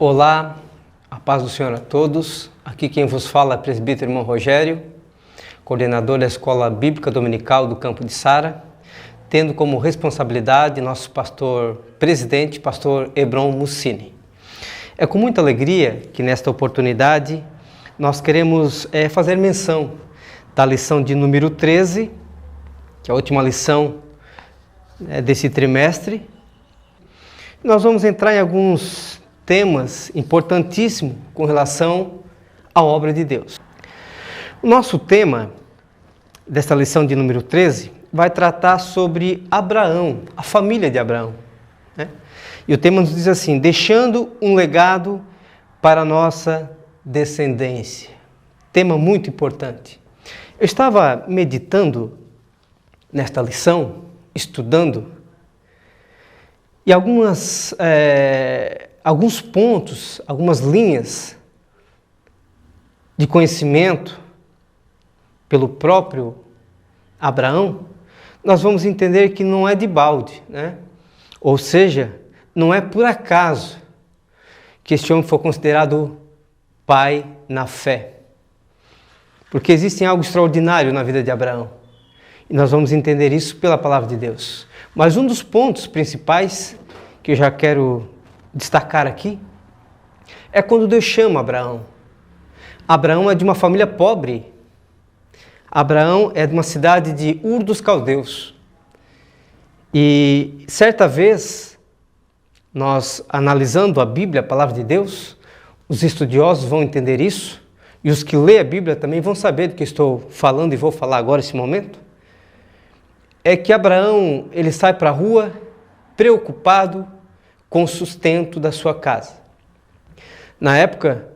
Olá, a paz do Senhor a todos. Aqui quem vos fala é o presbítero irmão Rogério, coordenador da Escola Bíblica Dominical do Campo de Sara, tendo como responsabilidade nosso pastor presidente, pastor Hebron Mussini. É com muita alegria que nesta oportunidade nós queremos fazer menção da lição de número 13, que é a última lição desse trimestre. Nós vamos entrar em alguns temas importantíssimos com relação à obra de Deus. O nosso tema desta lição de número 13 vai tratar sobre Abraão, a família de Abraão, né? E o tema nos diz assim: deixando um legado para a nossa descendência. Tema muito importante. Eu estava meditando nesta lição, estudando, e alguns pontos, algumas linhas de conhecimento pelo próprio Abraão, nós vamos entender que não é de balde, né? Ou seja, não é por acaso que este homem foi considerado pai na fé. Porque existe algo extraordinário na vida de Abraão. E nós vamos entender isso pela palavra de Deus. Mas um dos pontos principais que eu já quero destacar aqui é quando Deus chama Abraão. Abraão é de uma família pobre. Abraão é de uma cidade de Ur dos Caldeus. E certa vez, nós analisando a Bíblia, a palavra de Deus, os estudiosos vão entender isso, e os que lêem a Bíblia também vão saber do que estou falando e vou falar agora nesse momento. É que Abraão, ele sai para a rua preocupado com o sustento da sua casa. Na época,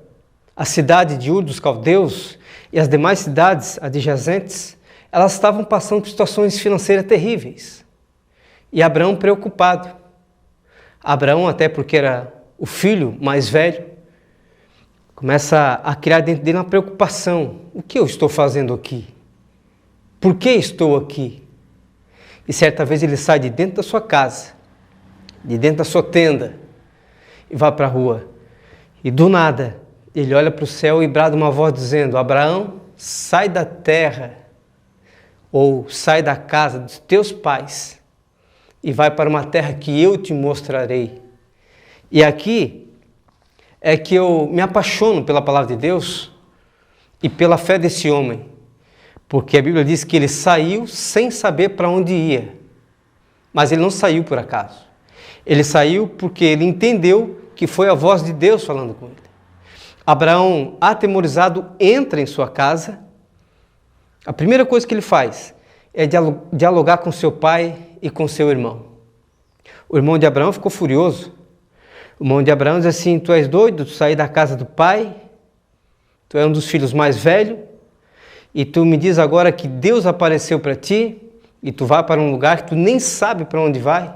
a cidade de Ur dos Caldeus e as demais cidades adjacentes, elas estavam passando por situações financeiras terríveis. E Abraão preocupado. Abraão, até porque era o filho mais velho, começa a criar dentro dele uma preocupação. O que eu estou fazendo aqui? Por que estou aqui? E certa vez ele sai de dentro da sua casa, de dentro da sua tenda, e vai para a rua. E do nada, ele olha para o céu e brada uma voz dizendo: Abraão, sai da terra, ou sai da casa dos teus pais, e vai para uma terra que eu te mostrarei. E aqui é que eu me apaixono pela palavra de Deus e pela fé desse homem. Porque a Bíblia diz que ele saiu sem saber para onde ia. Mas ele não saiu por acaso. Ele saiu porque ele entendeu que foi a voz de Deus falando com ele. Abraão, atemorizado, entra em sua casa. A primeira coisa que ele faz é dialogar com seu pai e com seu irmão. O irmão de Abraão ficou furioso. O irmão de Abraão diz assim: tu és doido, tu sair da casa do pai, tu é um dos filhos mais velhos, e tu me diz agora que Deus apareceu para ti, e tu vai para um lugar que tu nem sabe para onde vai.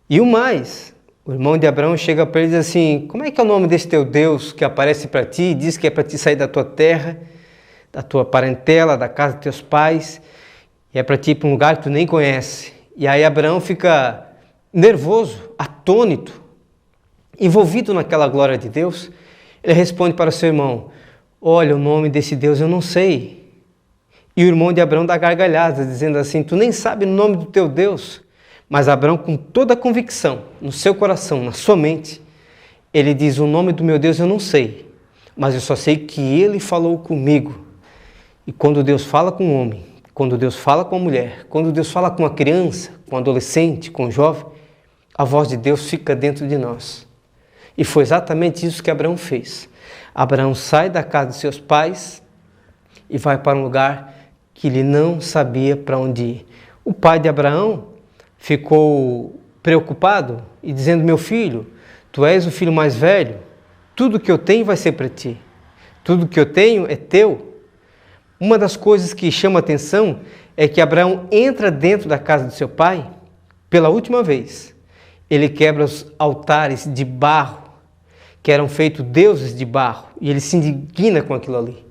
E o mais, o irmão de Abraão chega para ele e diz assim: como é que é o nome desse teu Deus que aparece para ti e diz que é para ti sair da tua terra, da tua parentela, da casa dos teus pais, e é para ti ir para um lugar que tu nem conhece? E aí Abraão fica nervoso, atônito, envolvido naquela glória de Deus. Ele responde para o seu irmão: olha, o nome desse Deus eu não sei. E o irmão de Abraão dá gargalhada, dizendo assim: tu nem sabe o nome do teu Deus. Mas Abraão, com toda a convicção, no seu coração, na sua mente, ele diz: o nome do meu Deus eu não sei, mas eu só sei que ele falou comigo. E quando Deus fala com um homem, quando Deus fala com uma mulher, quando Deus fala com uma criança, com um adolescente, com um jovem, a voz de Deus fica dentro de nós. E foi exatamente isso que Abraão fez. Abraão sai da casa de seus pais e vai para um lugar que ele não sabia para onde ir. O pai de Abraão ficou preocupado e dizendo: meu filho, tu és o filho mais velho, tudo que eu tenho vai ser para ti. Tudo que eu tenho é teu. Uma das coisas que chama a atenção é que Abraão entra dentro da casa do seu pai pela última vez. Ele quebra os altares de barro, que eram feitos deuses de barro, e ele se indigna com aquilo ali.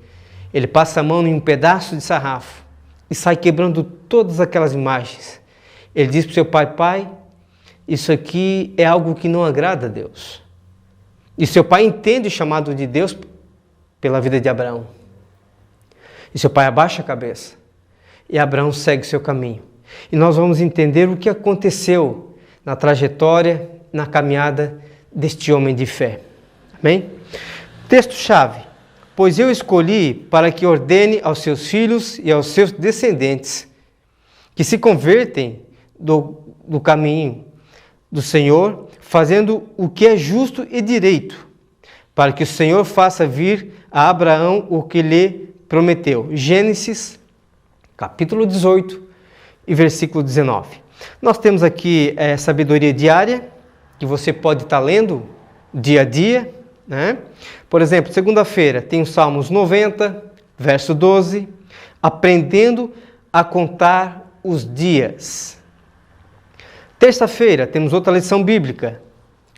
Ele passa a mão em um pedaço de sarrafo e sai quebrando todas aquelas imagens. Ele diz para o seu pai: pai, isso aqui é algo que não agrada a Deus. E seu pai entende o chamado de Deus pela vida de Abraão. E seu pai abaixa a cabeça. E Abraão segue seu caminho. E nós vamos entender o que aconteceu na trajetória, na caminhada deste homem de fé. Amém? Texto-chave. Pois eu escolhi para que ordene aos seus filhos e aos seus descendentes que se convertem do caminho do Senhor, fazendo o que é justo e direito, para que o Senhor faça vir a Abraão o que lhe prometeu. Gênesis, capítulo 18 e versículo 19. Nós temos aqui sabedoria diária, que você pode estar lendo dia a dia, né? Por exemplo, segunda-feira tem o Salmos 90, verso 12, aprendendo a contar os dias. Terça-feira temos outra lição bíblica.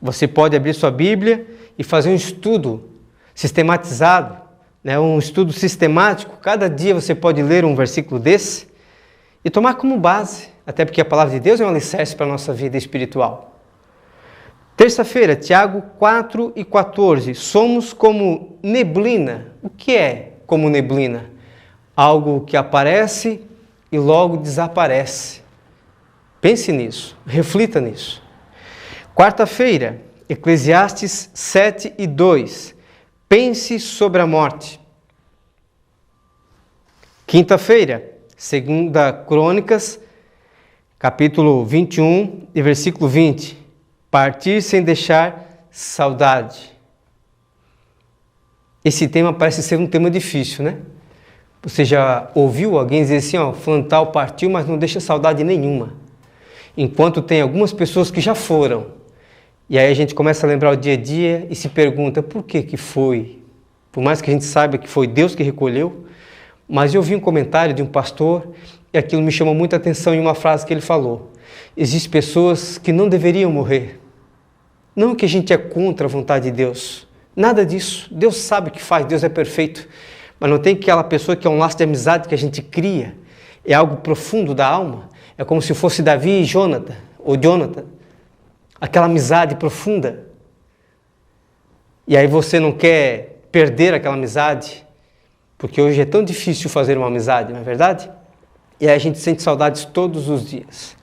Você pode abrir sua Bíblia e fazer um estudo sistematizado, né? Um estudo sistemático. Cada dia você pode ler um versículo desse e tomar como base, até porque a palavra de Deus é um alicerce para a nossa vida espiritual. Terça-feira, Tiago 4 e 14. Somos como neblina. O que é como neblina? Algo que aparece e logo desaparece. Pense nisso, reflita nisso. Quarta-feira, Eclesiastes 7 e 2. Pense sobre a morte. Quinta-feira, 2 Crônicas, capítulo 21 e versículo 20. Partir sem deixar saudade. Esse tema parece ser um tema difícil, né? Você já ouviu alguém dizer assim, fulano tal partiu, mas não deixa saudade nenhuma. Enquanto tem algumas pessoas que já foram. E aí a gente começa a lembrar o dia a dia e se pergunta por que foi? Por mais que a gente saiba que foi Deus que recolheu, mas eu vi um comentário de um pastor e aquilo me chamou muita atenção em uma frase que ele falou. Existem pessoas que não deveriam morrer. Não que a gente é contra a vontade de Deus. Nada disso. Deus sabe o que faz, Deus é perfeito. Mas não tem aquela pessoa que é um laço de amizade que a gente cria. É algo profundo da alma. É como se fosse Davi e Jonathan, ou Jonathan. Aquela amizade profunda. E aí você não quer perder aquela amizade, porque hoje é tão difícil fazer uma amizade, não é verdade? E aí a gente sente saudades todos os dias.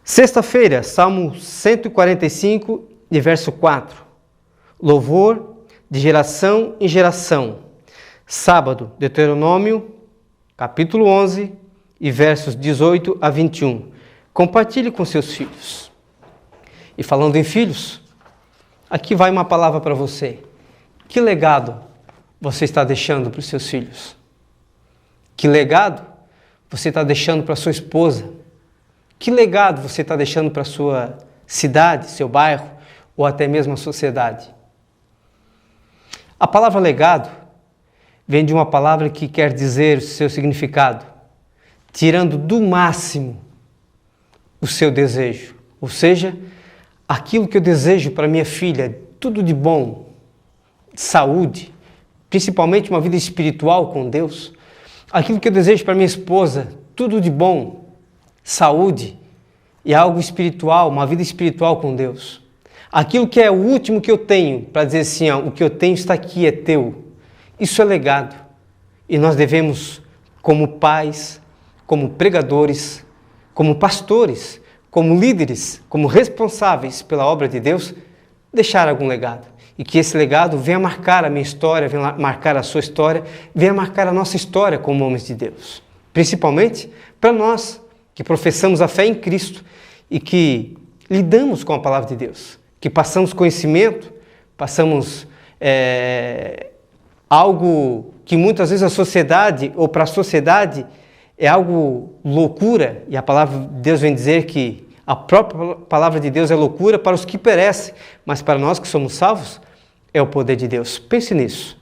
Sexta-feira, Salmo 145, de verso 4. Louvor de geração em geração. Sábado, Deuteronômio, capítulo 11, e versos 18 a 21. Compartilhe com seus filhos. E falando em filhos, aqui vai uma palavra para você. Que legado você está deixando para os seus filhos? Que legado você está deixando para sua esposa? Que legado você está deixando para a sua cidade, seu bairro, ou até mesmo a sociedade? A palavra legado vem de uma palavra que quer dizer o seu significado, tirando do máximo o seu desejo. Ou seja, aquilo que eu desejo para minha filha, tudo de bom, saúde, principalmente uma vida espiritual com Deus. Aquilo que eu desejo para minha esposa, tudo de bom, saúde e algo espiritual, uma vida espiritual com Deus. Aquilo que é o último que eu tenho, para dizer assim, o que eu tenho está aqui, é teu. Isso é legado. E nós devemos, como pais, como pregadores, como pastores, como líderes, como responsáveis pela obra de Deus, deixar algum legado. E que esse legado venha marcar a minha história, venha marcar a sua história, venha marcar a nossa história como homens de Deus. Principalmente para nós, que professamos a fé em Cristo e que lidamos com a palavra de Deus, que passamos conhecimento, passamos algo que muitas vezes a sociedade, ou para a sociedade, é algo loucura, e a palavra de Deus vem dizer que a própria palavra de Deus é loucura para os que perecem, mas para nós que somos salvos, é o poder de Deus. Pense nisso.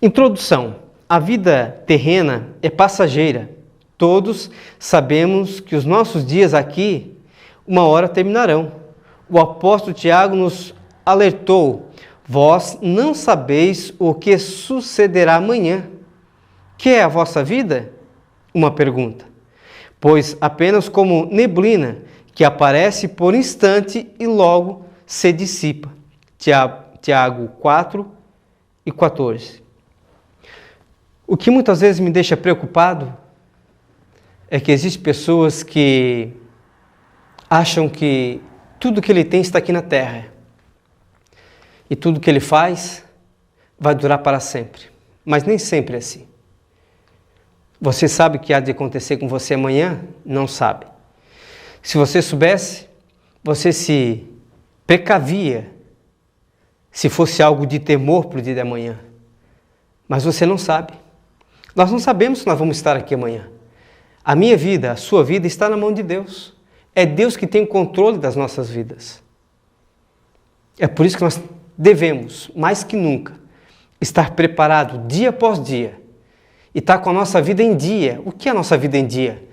Introdução. A vida terrena é passageira. Todos sabemos que os nossos dias aqui, uma hora terminarão. O apóstolo Tiago nos alertou: vós não sabeis o que sucederá amanhã. Que é a vossa vida? Uma pergunta. Pois apenas como neblina, que aparece por instante e logo se dissipa. Tiago 4:14. O que muitas vezes me deixa preocupado é que existem pessoas que acham que tudo que ele tem está aqui na terra e tudo que ele faz vai durar para sempre. Mas nem sempre é assim. Você sabe o que há de acontecer com você amanhã? Não sabe. Se você soubesse, você se precavia se fosse algo de temor para o dia de amanhã. Mas você não sabe. Nós não sabemos se nós vamos estar aqui amanhã. A minha vida, a sua vida está na mão de Deus. É Deus que tem o controle das nossas vidas. É por isso que nós devemos, mais que nunca, estar preparado dia após dia e estar com a nossa vida em dia. O que é a nossa vida em dia?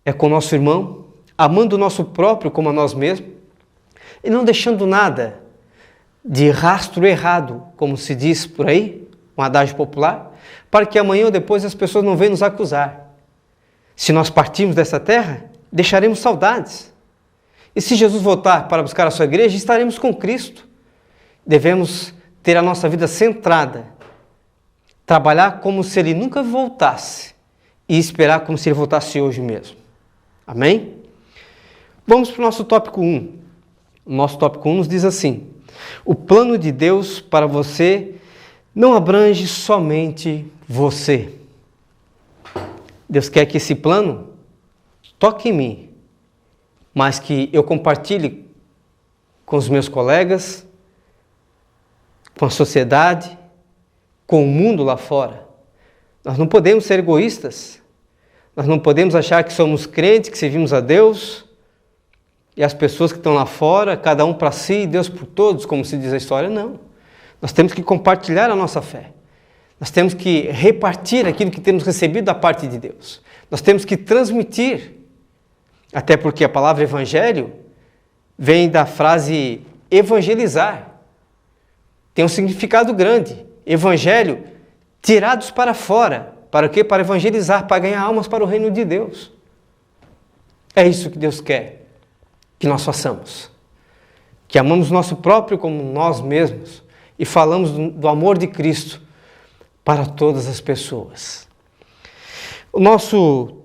É com o nosso irmão, amando o nosso próprio como a nós mesmos e não deixando nada de rastro errado, como se diz por aí, um adágio popular, para que amanhã ou depois as pessoas não venham nos acusar. Se nós partirmos dessa terra, deixaremos saudades. E se Jesus voltar para buscar a sua igreja, estaremos com Cristo. Devemos ter a nossa vida centrada, trabalhar como se Ele nunca voltasse e esperar como se Ele voltasse hoje mesmo. Amém? Vamos para o nosso tópico 1. O nosso tópico 1 nos diz assim: o plano de Deus para você não abrange somente você. Deus quer que esse plano toque em mim, mas que eu compartilhe com os meus colegas, com a sociedade, com o mundo lá fora. Nós não podemos ser egoístas. Nós não podemos achar que somos crentes, que servimos a Deus, e as pessoas que estão lá fora, cada um para si e Deus por todos, como se diz a história. Não. Nós temos que compartilhar a nossa fé. Nós temos que repartir aquilo que temos recebido da parte de Deus. Nós temos que transmitir, até porque a palavra evangelho vem da frase evangelizar. Tem um significado grande. Evangelho, tirados para fora. Para quê? Para evangelizar, para ganhar almas para o reino de Deus. É isso que Deus quer que nós façamos. Que amamos o nosso próprio como nós mesmos e falamos do amor de Cristo para todas as pessoas. O nosso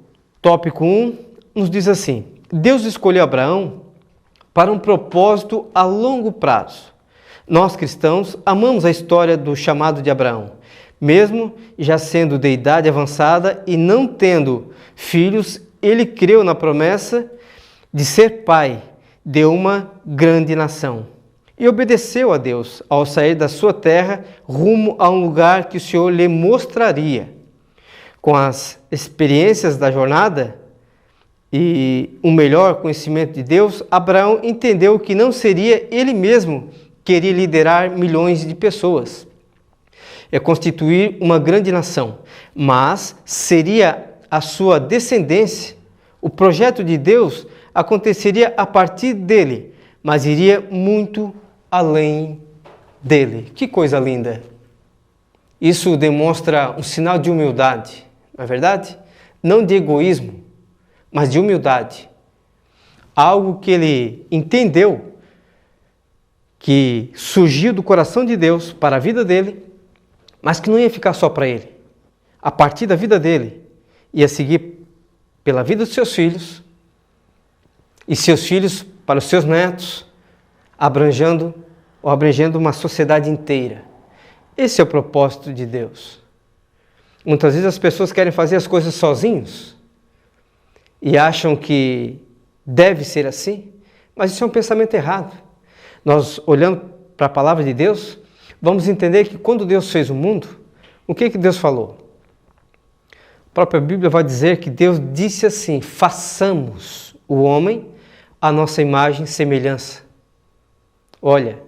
tópico 1 nos diz assim: Deus escolheu Abraão para um propósito a longo prazo. Nós cristãos amamos a história do chamado de Abraão. Mesmo já sendo de idade avançada e não tendo filhos, ele creu na promessa de ser pai de uma grande nação. E obedeceu a Deus ao sair da sua terra rumo a um lugar que o Senhor lhe mostraria. Com as experiências da jornada e um melhor conhecimento de Deus, Abraão entendeu que não seria ele mesmo que iria liderar milhões de pessoas, constituir uma grande nação, mas seria a sua descendência. O projeto de Deus aconteceria a partir dele, mas iria muito além dele. Que coisa linda! Isso demonstra um sinal de humildade, não é verdade? Não de egoísmo, mas de humildade. Algo que ele entendeu que surgiu do coração de Deus para a vida dele, mas que não ia ficar só para ele. A partir da vida dele, ia seguir pela vida dos seus filhos, e seus filhos para os seus netos, abrangendo uma sociedade inteira. Esse é o propósito de Deus. Muitas vezes as pessoas querem fazer as coisas sozinhos e acham que deve ser assim, mas isso é um pensamento errado. Nós, olhando para a palavra de Deus, vamos entender que quando Deus fez o mundo, o que Deus falou? A própria Bíblia vai dizer que Deus disse assim: façamos o homem à nossa imagem e semelhança. Olha,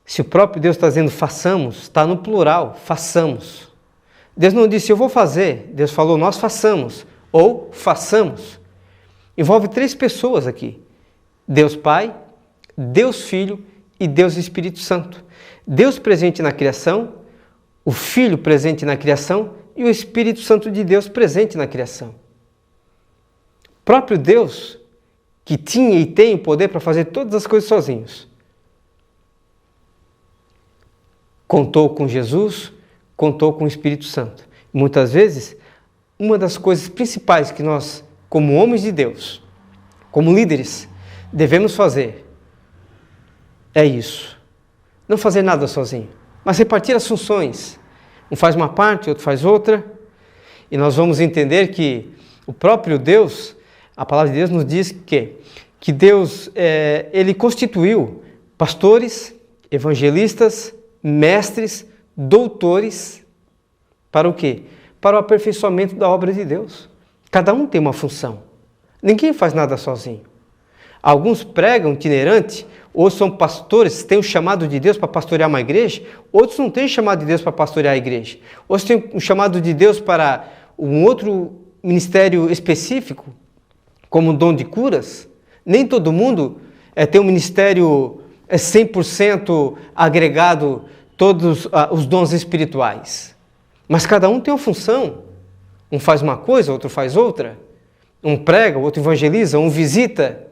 se o próprio Deus está dizendo façamos, está no plural, façamos. Deus não disse eu vou fazer, Deus falou nós façamos, ou façamos. Envolve 3 pessoas aqui: Deus Pai, Deus Filho e Deus Espírito Santo. Deus presente na criação, o Filho presente na criação e o Espírito Santo de Deus presente na criação. O próprio Deus, que tinha e tem o poder para fazer todas as coisas sozinhos, contou com Jesus, contou com o Espírito Santo. Muitas vezes, uma das coisas principais que nós, como homens de Deus, como líderes, devemos fazer é isso. Não fazer nada sozinho, mas repartir as funções. Um faz uma parte, outro faz outra. E nós vamos entender que o próprio Deus, a palavra de Deus nos diz que Deus, Ele constituiu pastores, evangelistas, mestres, doutores, para o quê? Para o aperfeiçoamento da obra de Deus. Cada um tem uma função. Ninguém faz nada sozinho. Alguns pregam itinerante, ou são pastores, têm o chamado de Deus para pastorear uma igreja, outros não têm o chamado de Deus para pastorear a igreja. Outros têm o chamado de Deus para um outro ministério específico, como o dom de curas. Nem todo mundo tem um ministério 100% agregado, todos os dons espirituais. Mas cada um tem uma função. Um faz uma coisa, outro faz outra. Um prega, o outro evangeliza, um visita.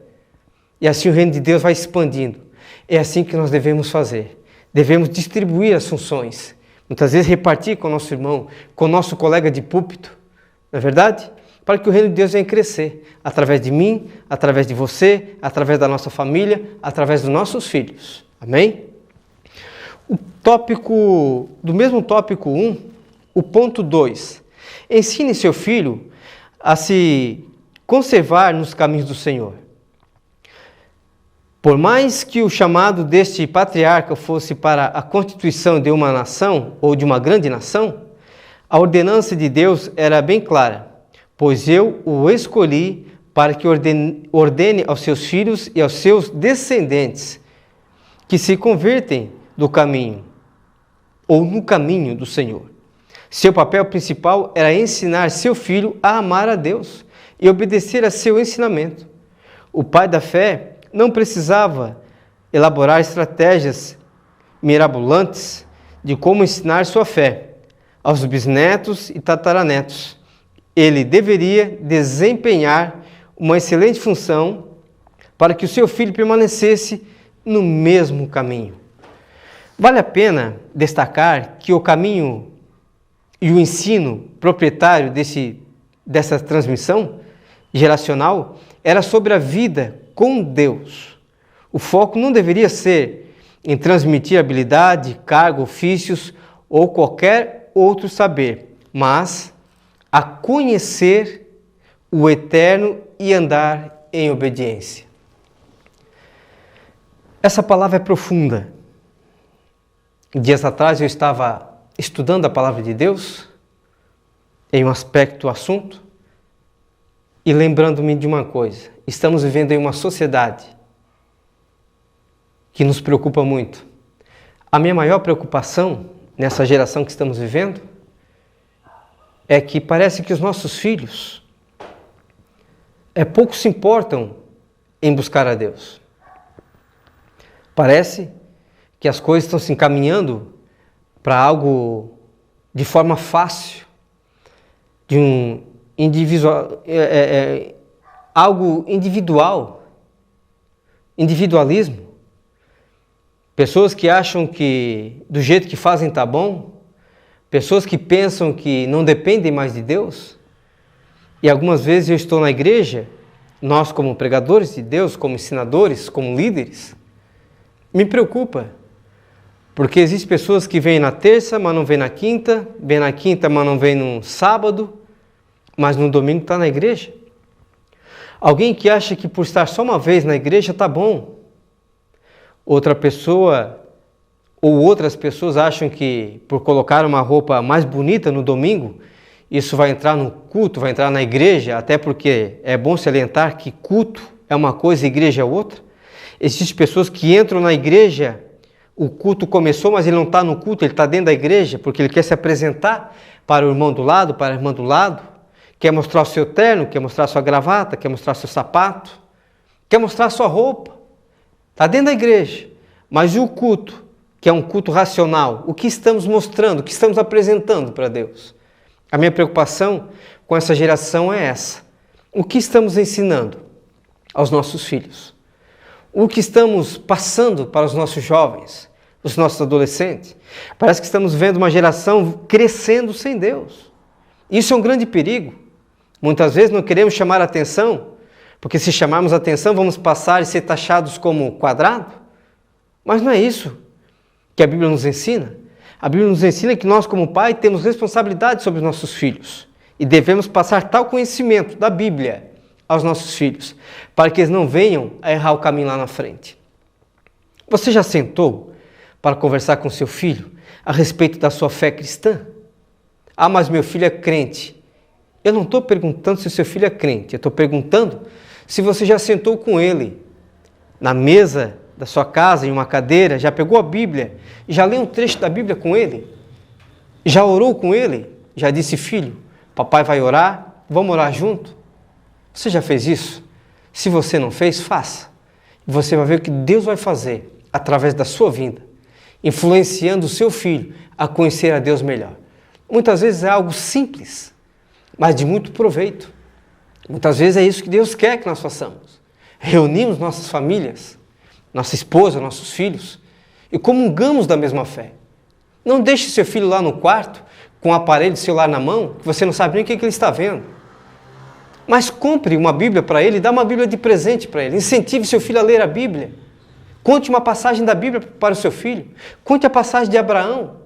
E assim o reino de Deus vai expandindo. É assim que nós devemos fazer. Devemos distribuir as funções. Muitas vezes repartir com o nosso irmão, com o nosso colega de púlpito. Não é verdade? Para que o reino de Deus venha crescer. Através de mim, através de você, através da nossa família, através dos nossos filhos. Amém? Do mesmo tópico 1, o ponto 2. Ensine seu filho a se conservar nos caminhos do Senhor. Por mais que o chamado deste patriarca fosse para a constituição de uma nação ou de uma grande nação, a ordenança de Deus era bem clara, pois eu o escolhi para que ordene aos seus filhos e aos seus descendentes que se convertem do caminho ou no caminho do Senhor. Seu papel principal era ensinar seu filho a amar a Deus e obedecer a seu ensinamento. O pai da fé não precisava elaborar estratégias mirabolantes de como ensinar sua fé aos bisnetos e tataranetos. Ele deveria desempenhar uma excelente função para que o seu filho permanecesse no mesmo caminho. Vale a pena destacar que o caminho e o ensino proprietário dessa transmissão geracional era sobre a vida com Deus. O foco não deveria ser em transmitir habilidade, cargo, ofícios ou qualquer outro saber, mas a conhecer o Eterno e andar em obediência. Essa palavra é profunda. Dias atrás eu estava estudando a palavra de Deus em um aspecto do assunto e lembrando-me de uma coisa. Estamos vivendo em uma sociedade que nos preocupa muito. A minha maior preocupação nessa geração que estamos vivendo é que parece que os nossos filhos pouco se importam em buscar a Deus. Parece que as coisas estão se encaminhando para algo de forma fácil, de um algo individual, individualismo. Pessoas que acham que do jeito que fazem está bom, pessoas que pensam que não dependem mais de Deus. E algumas vezes eu estou na igreja, nós como pregadores de Deus, como ensinadores, como líderes, me preocupa. Porque existem pessoas que vêm na terça, mas não vêm na quinta, mas não vêm no sábado, mas no domingo está na igreja. Alguém que acha que por estar só uma vez na igreja está bom. Outra pessoa ou outras pessoas acham que por colocar uma roupa mais bonita no domingo, isso vai entrar no culto, vai entrar na igreja, até porque é bom salientar que culto é uma coisa e igreja é outra. Existem pessoas que entram na igreja, o culto começou, mas ele não está no culto, ele está dentro da igreja, porque ele quer se apresentar para o irmão do lado, para a irmã do lado, quer mostrar o seu terno, quer mostrar a sua gravata, quer mostrar o seu sapato, quer mostrar a sua roupa. Está dentro da igreja, mas e o culto, que é um culto racional? O que estamos mostrando, o que estamos apresentando para Deus? A minha preocupação com essa geração é essa. O que estamos ensinando aos nossos filhos? O que estamos passando para os nossos jovens, os nossos adolescentes. Parece que estamos vendo uma geração crescendo sem Deus. Isso é um grande perigo. Muitas vezes não queremos chamar a atenção, porque se chamarmos a atenção vamos passar e ser taxados como quadrado. Mas não é isso que a Bíblia nos ensina. A Bíblia nos ensina que nós, como pai, temos responsabilidade sobre os nossos filhos e devemos passar tal conhecimento da Bíblia aos nossos filhos, para que eles não venham a errar o caminho lá na frente. Você já sentou para conversar com seu filho a respeito da sua fé cristã? Ah, mas meu filho é crente. Eu não estou perguntando se o seu filho é crente, eu estou perguntando se você já sentou com ele na mesa da sua casa, em uma cadeira, já pegou a Bíblia e já leu um trecho da Bíblia com ele? Já orou com ele? Já disse, filho, papai vai orar, vamos orar junto? Você já fez isso? Se você não fez, faça. Você vai ver o que Deus vai fazer através da sua vida, influenciando o seu filho a conhecer a Deus melhor. Muitas vezes é algo simples, mas de muito proveito. Muitas vezes é isso que Deus quer que nós façamos. Reunimos nossas famílias, nossa esposa, nossos filhos, e comungamos da mesma fé. Não deixe seu filho lá no quarto, com o aparelho de celular na mão, que você não sabe nem o que ele está vendo. Mas compre uma Bíblia para ele, dá uma Bíblia de presente para ele. Incentive seu filho a ler a Bíblia. Conte uma passagem da Bíblia para o seu filho. Conte a passagem de Abraão.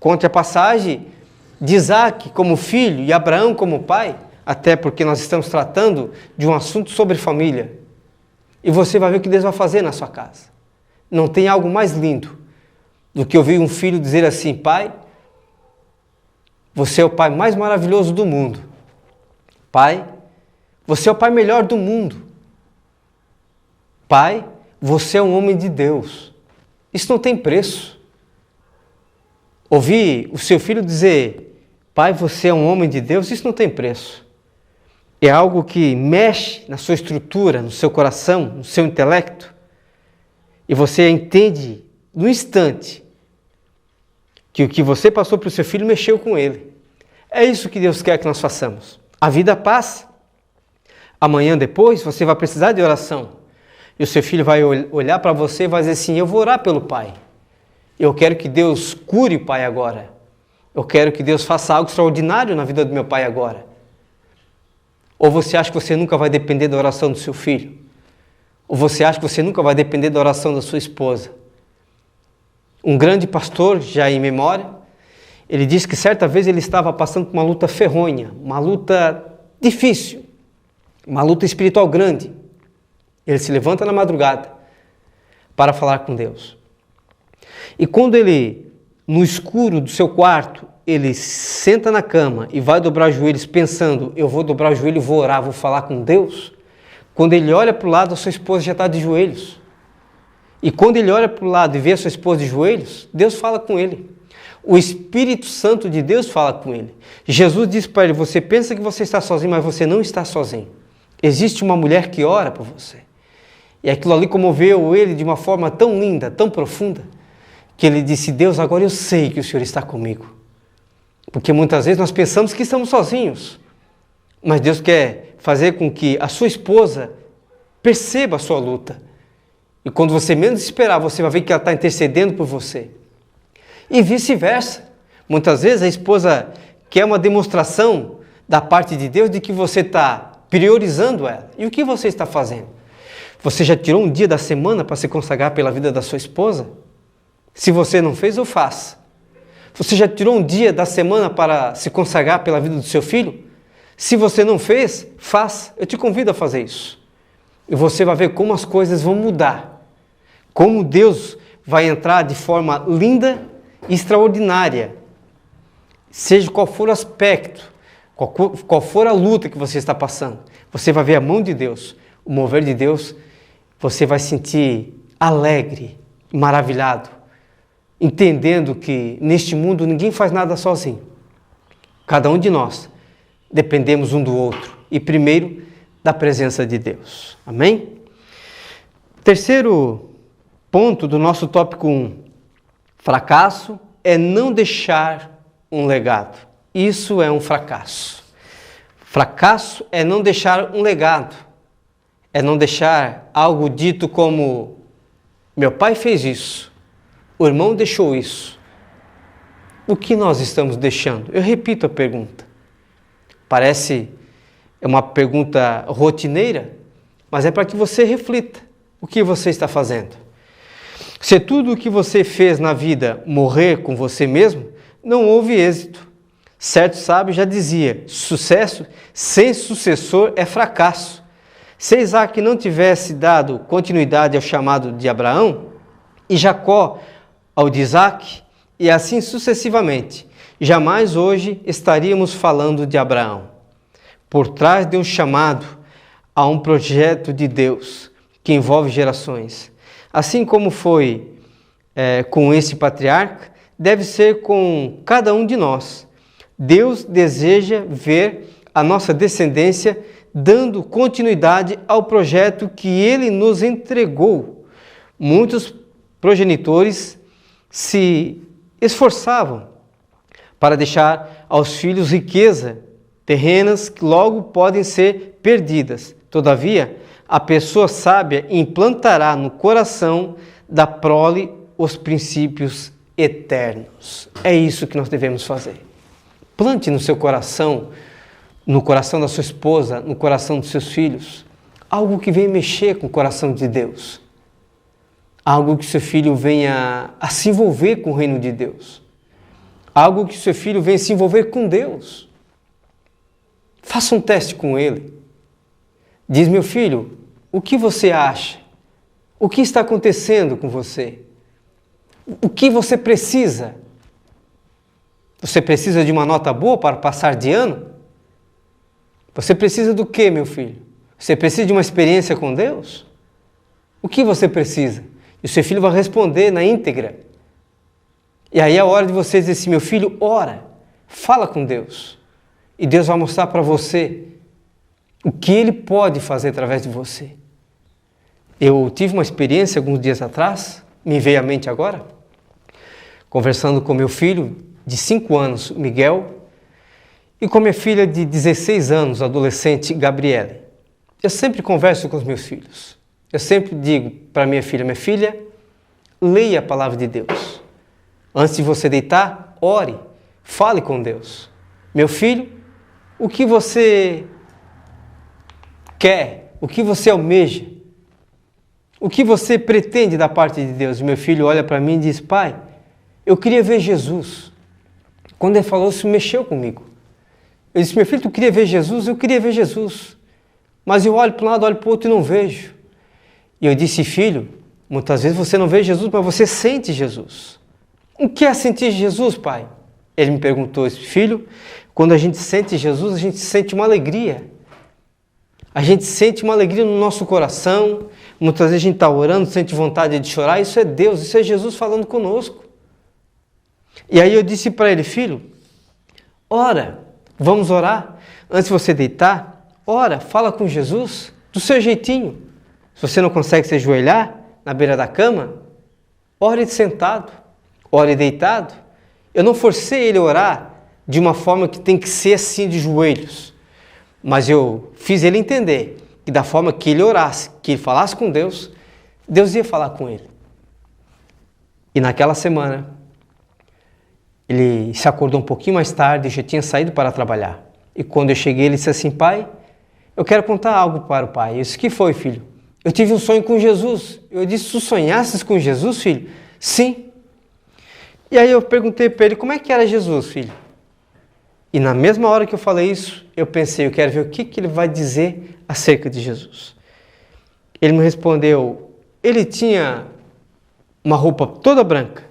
Conte a passagem de Isaac como filho e Abraão como pai. Até porque nós estamos tratando de um assunto sobre família. E você vai ver o que Deus vai fazer na sua casa. Não tem algo mais lindo do que ouvir um filho dizer assim, pai, você é o pai mais maravilhoso do mundo. Pai, você é o pai melhor do mundo. Pai, você é um homem de Deus. Isso não tem preço. Ouvir o seu filho dizer, pai, você é um homem de Deus, isso não tem preço. É algo que mexe na sua estrutura, no seu coração, no seu intelecto. E você entende no instante que o que você passou para o seu filho mexeu com ele. É isso que Deus quer que nós façamos. A vida passa. Amanhã depois você vai precisar de oração. E o seu filho vai olhar para você e vai dizer assim, eu vou orar pelo pai. Eu quero que Deus cure o pai agora. Eu quero que Deus faça algo extraordinário na vida do meu pai agora. Ou você acha que você nunca vai depender da oração do seu filho? Ou você acha que você nunca vai depender da oração da sua esposa? Um grande pastor, já em memória, ele disse que certa vez ele estava passando por uma luta ferronha, uma luta difícil, uma luta espiritual grande. Ele se levanta na madrugada para falar com Deus. E quando ele, no escuro do seu quarto, ele senta na cama e vai dobrar os joelhos pensando, eu vou dobrar o joelho e vou orar, vou falar com Deus. Quando ele olha para o lado, a sua esposa já está de joelhos. E quando ele olha para o lado e vê a sua esposa de joelhos, Deus fala com ele. O Espírito Santo de Deus fala com ele. Jesus disse para ele, você pensa que você está sozinho, mas você não está sozinho. Existe uma mulher que ora por você. E aquilo ali comoveu ele de uma forma tão linda, tão profunda, que ele disse, Deus, agora eu sei que o Senhor está comigo. Porque muitas vezes nós pensamos que estamos sozinhos. Mas Deus quer fazer com que a sua esposa perceba a sua luta. E quando você menos esperar, você vai ver que ela está intercedendo por você. E vice-versa. Muitas vezes a esposa quer uma demonstração da parte de Deus de que você está priorizando ela. E o que você está fazendo? Você já tirou um dia da semana para se consagrar pela vida da sua esposa? Se você não fez, eu faço. Você já tirou um dia da semana para se consagrar pela vida do seu filho? Se você não fez, faça. Eu te convido a fazer isso. E você vai ver como as coisas vão mudar. Como Deus vai entrar de forma linda e extraordinária. Seja qual for o aspecto, qual for a luta que você está passando, você vai ver a mão de Deus, o mover de Deus, você vai sentir alegre, maravilhado, entendendo que neste mundo ninguém faz nada sozinho. Cada um de nós dependemos um do outro e primeiro da presença de Deus. Amém? Terceiro ponto do nosso tópico 1. Fracasso é não deixar um legado. Isso é um fracasso. Fracasso é não deixar um legado. É não deixar algo dito como meu pai fez isso, O irmão deixou isso. O que nós estamos deixando? Eu repito a pergunta. Parece uma pergunta rotineira, mas é para que você reflita. O que você está fazendo? Se tudo o que você fez na vida morrer com você mesmo, não houve êxito. Certo sábio já dizia, sucesso sem sucessor é fracasso. Se Isaac não tivesse dado continuidade ao chamado de Abraão, e Jacó ao de Isaac, e assim sucessivamente, jamais hoje estaríamos falando de Abraão. Por trás de um chamado, há um projeto de Deus que envolve gerações. Assim como foi com esse patriarca, deve ser com cada um de nós. Deus deseja ver a nossa descendência dando continuidade ao projeto que Ele nos entregou. Muitos progenitores se esforçavam para deixar aos filhos riqueza, terrenas que logo podem ser perdidas. Todavia, a pessoa sábia implantará no coração da prole os princípios eternos. É isso que nós devemos fazer. Plante no seu coração, no coração da sua esposa, no coração dos seus filhos, algo que venha mexer com o coração de Deus. Algo que seu filho venha a se envolver com o reino de Deus. Algo que seu filho venha se envolver com Deus. Faça um teste com ele. Diz, meu filho, o que você acha? O que está acontecendo com você? O que você precisa? Você precisa de uma nota boa para passar de ano? Você precisa do quê, meu filho? Você precisa de uma experiência com Deus? O que você precisa? E o seu filho vai responder na íntegra. E aí é a hora de você dizer assim, meu filho, ora, fala com Deus. E Deus vai mostrar para você o que Ele pode fazer através de você. Eu tive uma experiência alguns dias atrás, me veio à mente agora, conversando com meu filho de 5 anos, Miguel, e com minha filha de 16 anos, adolescente, Gabriele. Eu sempre converso com os meus filhos. Eu sempre digo para minha filha, leia a palavra de Deus. Antes de você deitar, ore, fale com Deus. Meu filho, o que você quer? O que você almeja? O que você pretende da parte de Deus? E meu filho olha para mim e diz, pai, eu queria ver Jesus. Quando ele falou, isso mexeu comigo. Eu disse, meu filho, tu queria ver Jesus? Eu queria ver Jesus. Mas eu olho para um lado, olho para o outro e não vejo. E eu disse, filho, muitas vezes você não vê Jesus, mas você sente Jesus. O que é sentir Jesus, pai? Ele me perguntou, filho, quando a gente sente Jesus, a gente sente uma alegria. A gente sente uma alegria no nosso coração. Muitas vezes a gente está orando, sente vontade de chorar. Isso é Deus, isso é Jesus falando conosco. E aí eu disse para ele, filho, ora, vamos orar. Antes de você deitar, ora, fala com Jesus do seu jeitinho. Se você não consegue se ajoelhar na beira da cama, ore sentado, ore deitado. Eu não forcei ele a orar de uma forma que tem que ser assim de joelhos. Mas eu fiz ele entender que da forma que ele orasse, que ele falasse com Deus, Deus ia falar com ele. E naquela semana, ele se acordou um pouquinho mais tarde, já tinha saído para trabalhar. E quando eu cheguei, ele disse assim, pai, eu quero contar algo para o pai. Eu disse, o que foi, filho? Eu tive um sonho com Jesus. Eu disse, tu sonhasses com Jesus, filho? Sim. E aí eu perguntei para ele, como é que era Jesus, filho? E na mesma hora que eu falei isso, eu pensei, eu quero ver o que ele vai dizer acerca de Jesus. Ele me respondeu, ele tinha uma roupa toda branca.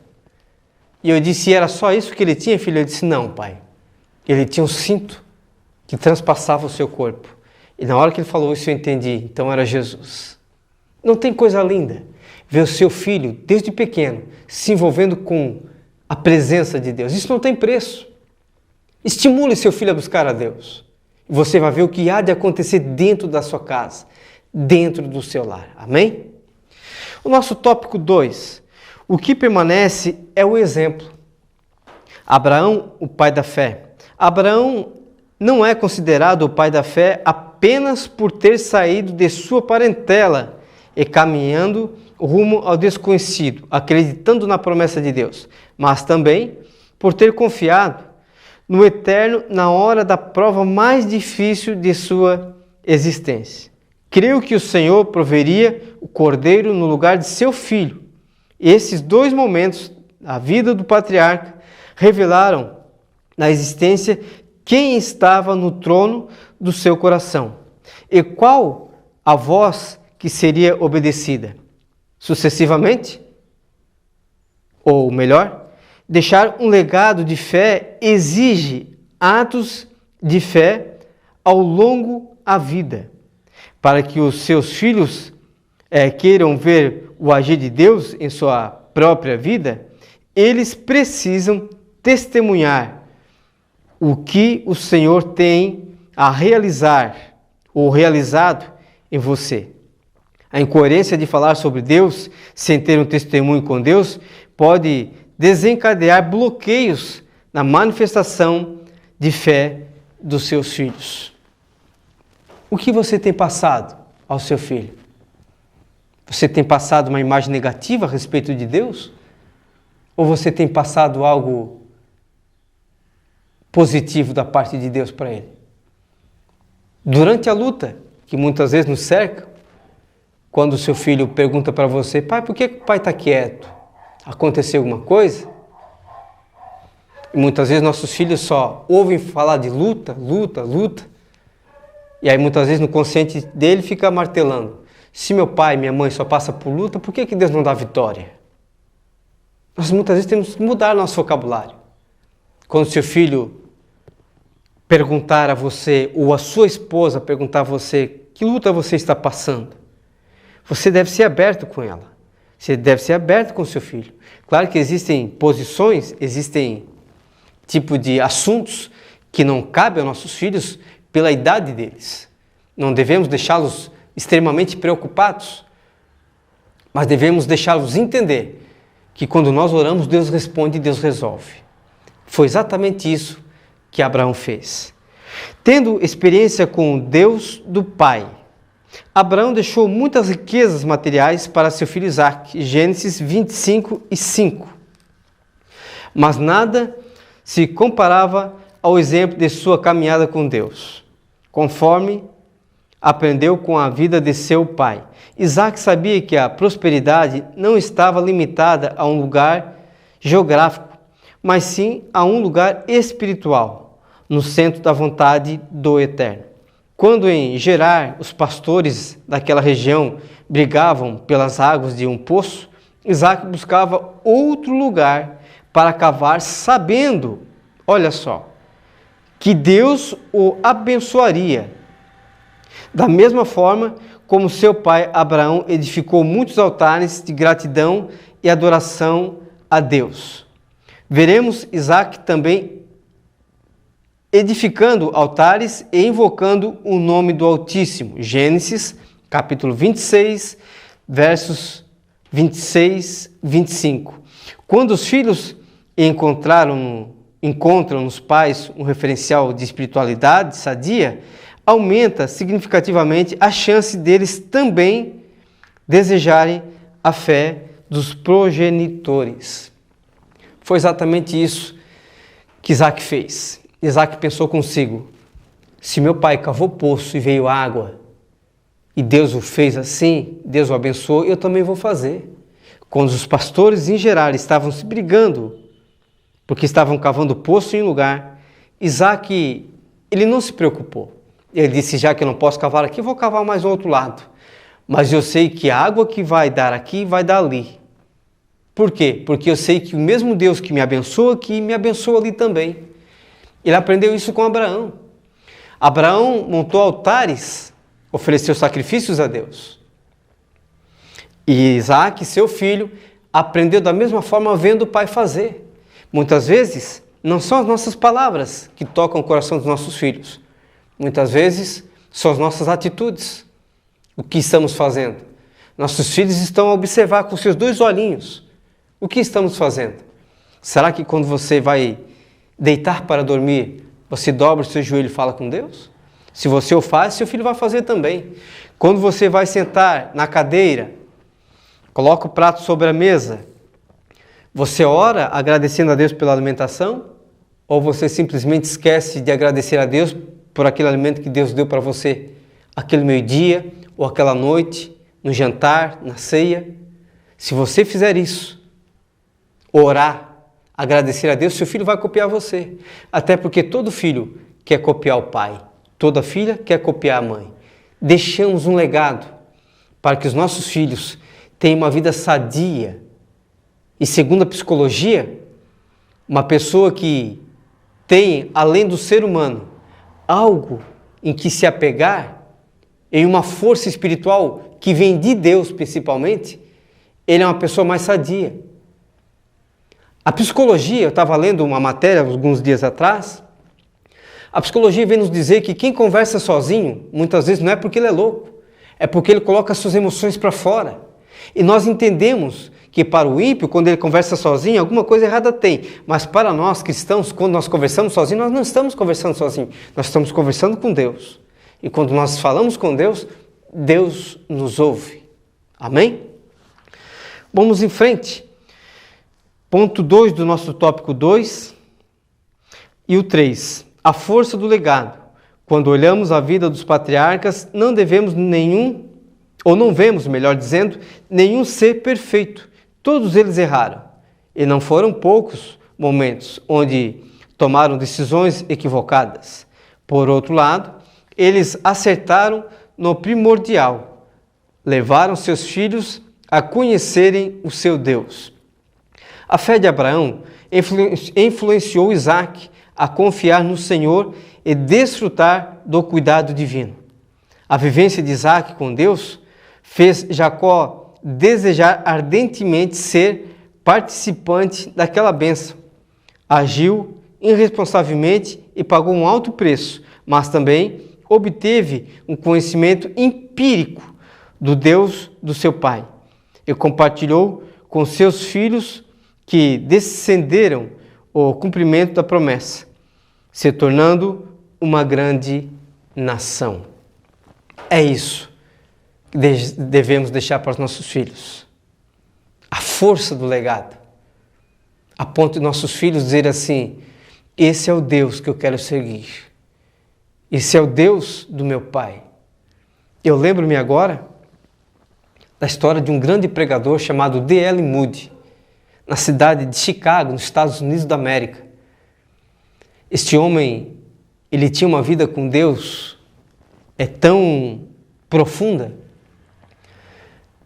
E eu disse, era só isso que ele tinha, filho? Ele disse, não, pai. Ele tinha um cinto que transpassava o seu corpo. E na hora que ele falou isso, eu entendi. Então era Jesus. Não tem coisa linda ver o seu filho, desde pequeno, se envolvendo com a presença de Deus. Isso não tem preço. Estimule seu filho a buscar a Deus. E você vai ver o que há de acontecer dentro da sua casa, dentro do seu lar. Amém? O nosso tópico 2. O que permanece é o exemplo. Abraão, o pai da fé. Abraão não é considerado o pai da fé apenas por ter saído de sua parentela e caminhando rumo ao desconhecido, acreditando na promessa de Deus, mas também por ter confiado no eterno na hora da prova mais difícil de sua existência. Creu que o Senhor proveria o cordeiro no lugar de seu filho. Esses dois momentos da vida do patriarca revelaram na existência quem estava no trono do seu coração e qual a voz que seria obedecida. Sucessivamente, ou melhor, deixar um legado de fé exige atos de fé ao longo da vida. Para que os seus filhos queiram ver o agir de Deus em sua própria vida, eles precisam testemunhar o que o Senhor tem a realizar ou realizado em você. A incoerência de falar sobre Deus sem ter um testemunho com Deus pode desencadear bloqueios na manifestação de fé dos seus filhos. O que você tem passado ao seu filho? Você tem passado uma imagem negativa a respeito de Deus? Ou você tem passado algo positivo da parte de Deus para ele? Durante a luta, que muitas vezes nos cerca, quando o seu filho pergunta para você: pai, por que o pai está quieto? Aconteceu alguma coisa? E muitas vezes nossos filhos só ouvem falar de luta, luta, luta. E aí muitas vezes no consciente dele fica martelando: se meu pai e minha mãe só passam por luta, por que Deus não dá vitória? Nós muitas vezes temos que mudar nosso vocabulário. Quando seu filho perguntar a você, ou a sua esposa perguntar a você, que luta você está passando? Você deve ser aberto com ela. Você deve ser aberto com seu filho. Claro que existem posições, existem tipo de assuntos que não cabem aos nossos filhos pela idade deles. Não devemos deixá-los extremamente preocupados, mas devemos deixá-los entender que quando nós oramos, Deus responde e Deus resolve. Foi exatamente isso que Abraão fez. Tendo experiência com o Deus do Pai, Abraão deixou muitas riquezas materiais para seu filho Isaque, Gênesis 25:5. Mas nada se comparava ao exemplo de sua caminhada com Deus, conforme aprendeu com a vida de seu pai. Isaque sabia que a prosperidade não estava limitada a um lugar geográfico, mas sim a um lugar espiritual, no centro da vontade do Eterno. Quando em Gerar os pastores daquela região brigavam pelas águas de um poço, Isaque buscava outro lugar para cavar, sabendo, olha só, que Deus o abençoaria. Da mesma forma como seu pai Abraão edificou muitos altares de gratidão e adoração a Deus. Veremos Isaque também edificando altares e invocando o nome do Altíssimo. Gênesis, capítulo 26, versos 26, 25. Quando os filhos encontram nos pais um referencial de espiritualidade sadia, aumenta significativamente a chance deles também desejarem a fé dos progenitores. Foi exatamente isso que Isaque fez. Isaque pensou consigo: se meu pai cavou poço e veio água, e Deus o fez assim, Deus o abençoou, eu também vou fazer. Quando os pastores em Gerar estavam se brigando, porque estavam cavando poço em um lugar, Isaque, ele não se preocupou. Ele disse: já que eu não posso cavar aqui, vou cavar mais no outro lado. Mas eu sei que a água que vai dar aqui, vai dar ali. Por quê? Porque eu sei que o mesmo Deus que me abençoa aqui, me abençoa ali também. Ele aprendeu isso com Abraão. Abraão montou altares, ofereceu sacrifícios a Deus. E Isaque, seu filho, aprendeu da mesma forma vendo o pai fazer. Muitas vezes, não são as nossas palavras que tocam o coração dos nossos filhos. Muitas vezes, são as nossas atitudes. O que estamos fazendo? Nossos filhos estão a observar com seus dois olhinhos. O que estamos fazendo? Será que quando você vai deitar para dormir, você dobra o seu joelho e fala com Deus? Se você o faz, seu filho vai fazer também. Quando você vai sentar na cadeira coloca o prato sobre a mesa, você ora agradecendo a Deus pela alimentação? Ou você simplesmente esquece de agradecer a Deus por aquele alimento que Deus deu para você? Aquele meio-dia, ou aquela noite, no jantar, na ceia? Se você fizer isso, orar, agradecer a Deus, seu filho vai copiar você. Até porque todo filho quer copiar o pai, toda filha quer copiar a mãe. Deixamos um legado para que os nossos filhos tenham uma vida sadia. E segundo a psicologia, uma pessoa que tem, além do ser humano, algo em que se apegar, em uma força espiritual que vem de Deus principalmente, ele é uma pessoa mais sadia. A psicologia, eu estava lendo uma matéria alguns dias atrás, a psicologia vem nos dizer que quem conversa sozinho, muitas vezes não é porque ele é louco, é porque ele coloca suas emoções para fora. E nós entendemos que para o ímpio, quando ele conversa sozinho, alguma coisa errada tem. Mas para nós cristãos, quando nós conversamos sozinhos, nós não estamos conversando sozinhos, nós estamos conversando com Deus. E quando nós falamos com Deus, Deus nos ouve. Amém? Vamos em frente. Ponto 2 do nosso tópico 2 e o 3. A força do legado. Quando olhamos a vida dos patriarcas, não vemos, melhor dizendo, nenhum ser perfeito. Todos eles erraram. E não foram poucos momentos onde tomaram decisões equivocadas. Por outro lado, eles acertaram no primordial. Levaram seus filhos a conhecerem o seu Deus. A fé de Abraão influenciou Isaac a confiar no Senhor e desfrutar do cuidado divino. A vivência de Isaac com Deus fez Jacó desejar ardentemente ser participante daquela bênção. Agiu irresponsavelmente e pagou um alto preço, mas também obteve um conhecimento empírico do Deus do seu pai e compartilhou com seus filhos que descenderam o cumprimento da promessa, se tornando uma grande nação. É isso que devemos deixar para os nossos filhos. A força do legado. A ponto de nossos filhos dizer assim: esse é o Deus que eu quero seguir. Esse é o Deus do meu pai. Eu lembro-me agora da história de um grande pregador chamado D.L. Moody, na cidade de Chicago, nos Estados Unidos da América. Este homem, ele tinha uma vida com Deus tão profunda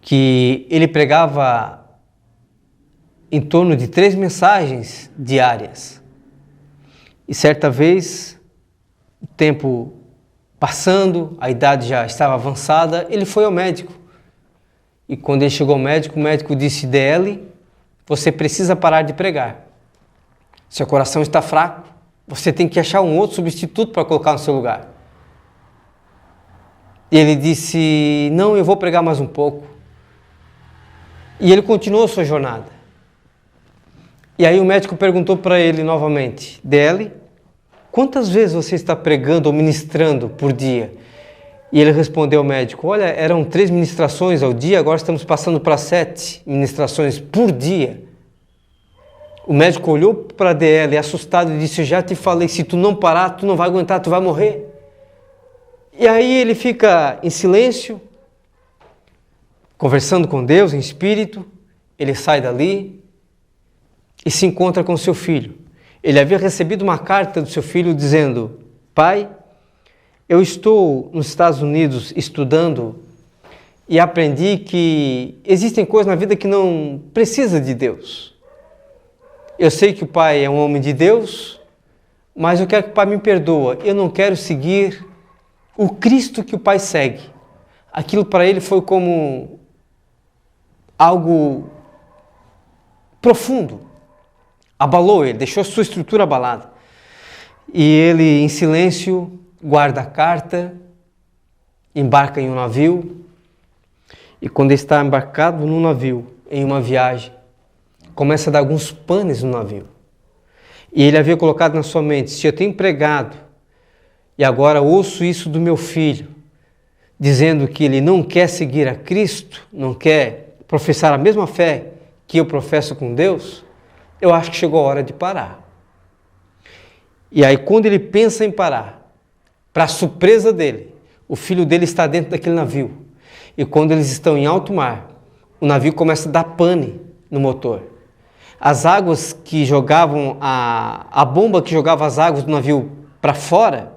que ele pregava em torno de 3 mensagens diárias. E certa vez, o tempo passando, a idade já estava avançada, ele foi ao médico. E quando ele chegou ao médico, o médico disse: D.L., você precisa parar de pregar. Seu coração está fraco, você tem que achar um outro substituto para colocar no seu lugar. E ele disse: não, eu vou pregar mais um pouco. E ele continuou a sua jornada. E aí o médico perguntou para ele novamente: D.L., quantas vezes você está pregando ou ministrando por dia? E ele respondeu ao médico: olha, eram 3 ministrações ao dia, agora estamos passando para 7 ministrações por dia. O médico olhou para D.L. assustado e disse: eu já te falei, se tu não parar, tu não vai aguentar, tu vai morrer. E aí ele fica em silêncio, conversando com Deus em espírito. Ele sai dali e se encontra com seu filho. Ele havia recebido uma carta do seu filho dizendo: pai, eu estou nos Estados Unidos estudando e aprendi que existem coisas na vida que não precisa de Deus. Eu sei que o pai é um homem de Deus, mas eu quero que o pai me perdoa. Eu não quero seguir o Cristo que o pai segue. Aquilo para ele foi como algo profundo. Abalou ele, deixou sua estrutura abalada. E ele, em silêncio, guarda a carta, embarca em um navio. E quando ele está embarcado num navio, em uma viagem, começa a dar alguns panes no navio. E ele havia colocado na sua mente: se eu tenho pregado e agora ouço isso do meu filho, dizendo que ele não quer seguir a Cristo, não quer professar a mesma fé que eu professo com Deus, eu acho que chegou a hora de parar. E aí, quando ele pensa em parar, para surpresa dele, o filho dele está dentro daquele navio. E quando eles estão em alto mar, o navio começa a dar pane no motor. As águas que jogavam, a bomba que jogava as águas do navio para fora,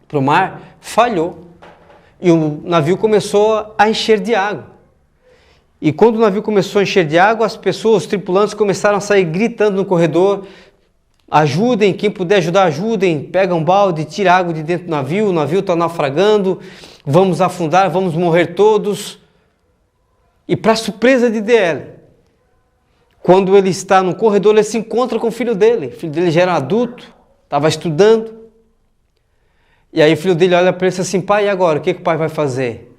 para o mar, falhou. E o navio começou a encher de água. E quando o navio começou a encher de água, as pessoas, os tripulantes começaram a sair gritando no corredor: ajudem, quem puder ajudar, ajudem, pega um balde, tira água de dentro do navio, o navio está naufragando, vamos afundar, vamos morrer todos. E para surpresa de DL, quando ele está no corredor, ele se encontra com o filho dele já era um adulto, estava estudando. E aí o filho dele olha para ele e diz assim: pai, e agora? O que o pai vai fazer?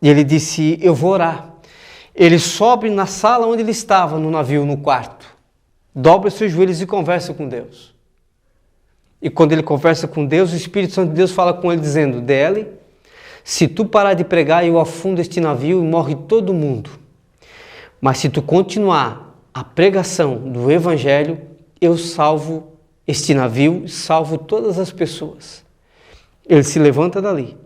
E ele disse: eu vou orar. Ele sobe na sala onde ele estava, no navio, no quarto, dobra os seus joelhos e conversa com Deus. E quando ele conversa com Deus, o Espírito Santo de Deus fala com ele dizendo: DL, se tu parar de pregar, eu afundo este navio e morre todo mundo. Mas se tu continuar a pregação do Evangelho, eu salvo este navio e salvo todas as pessoas. Ele se levanta dali.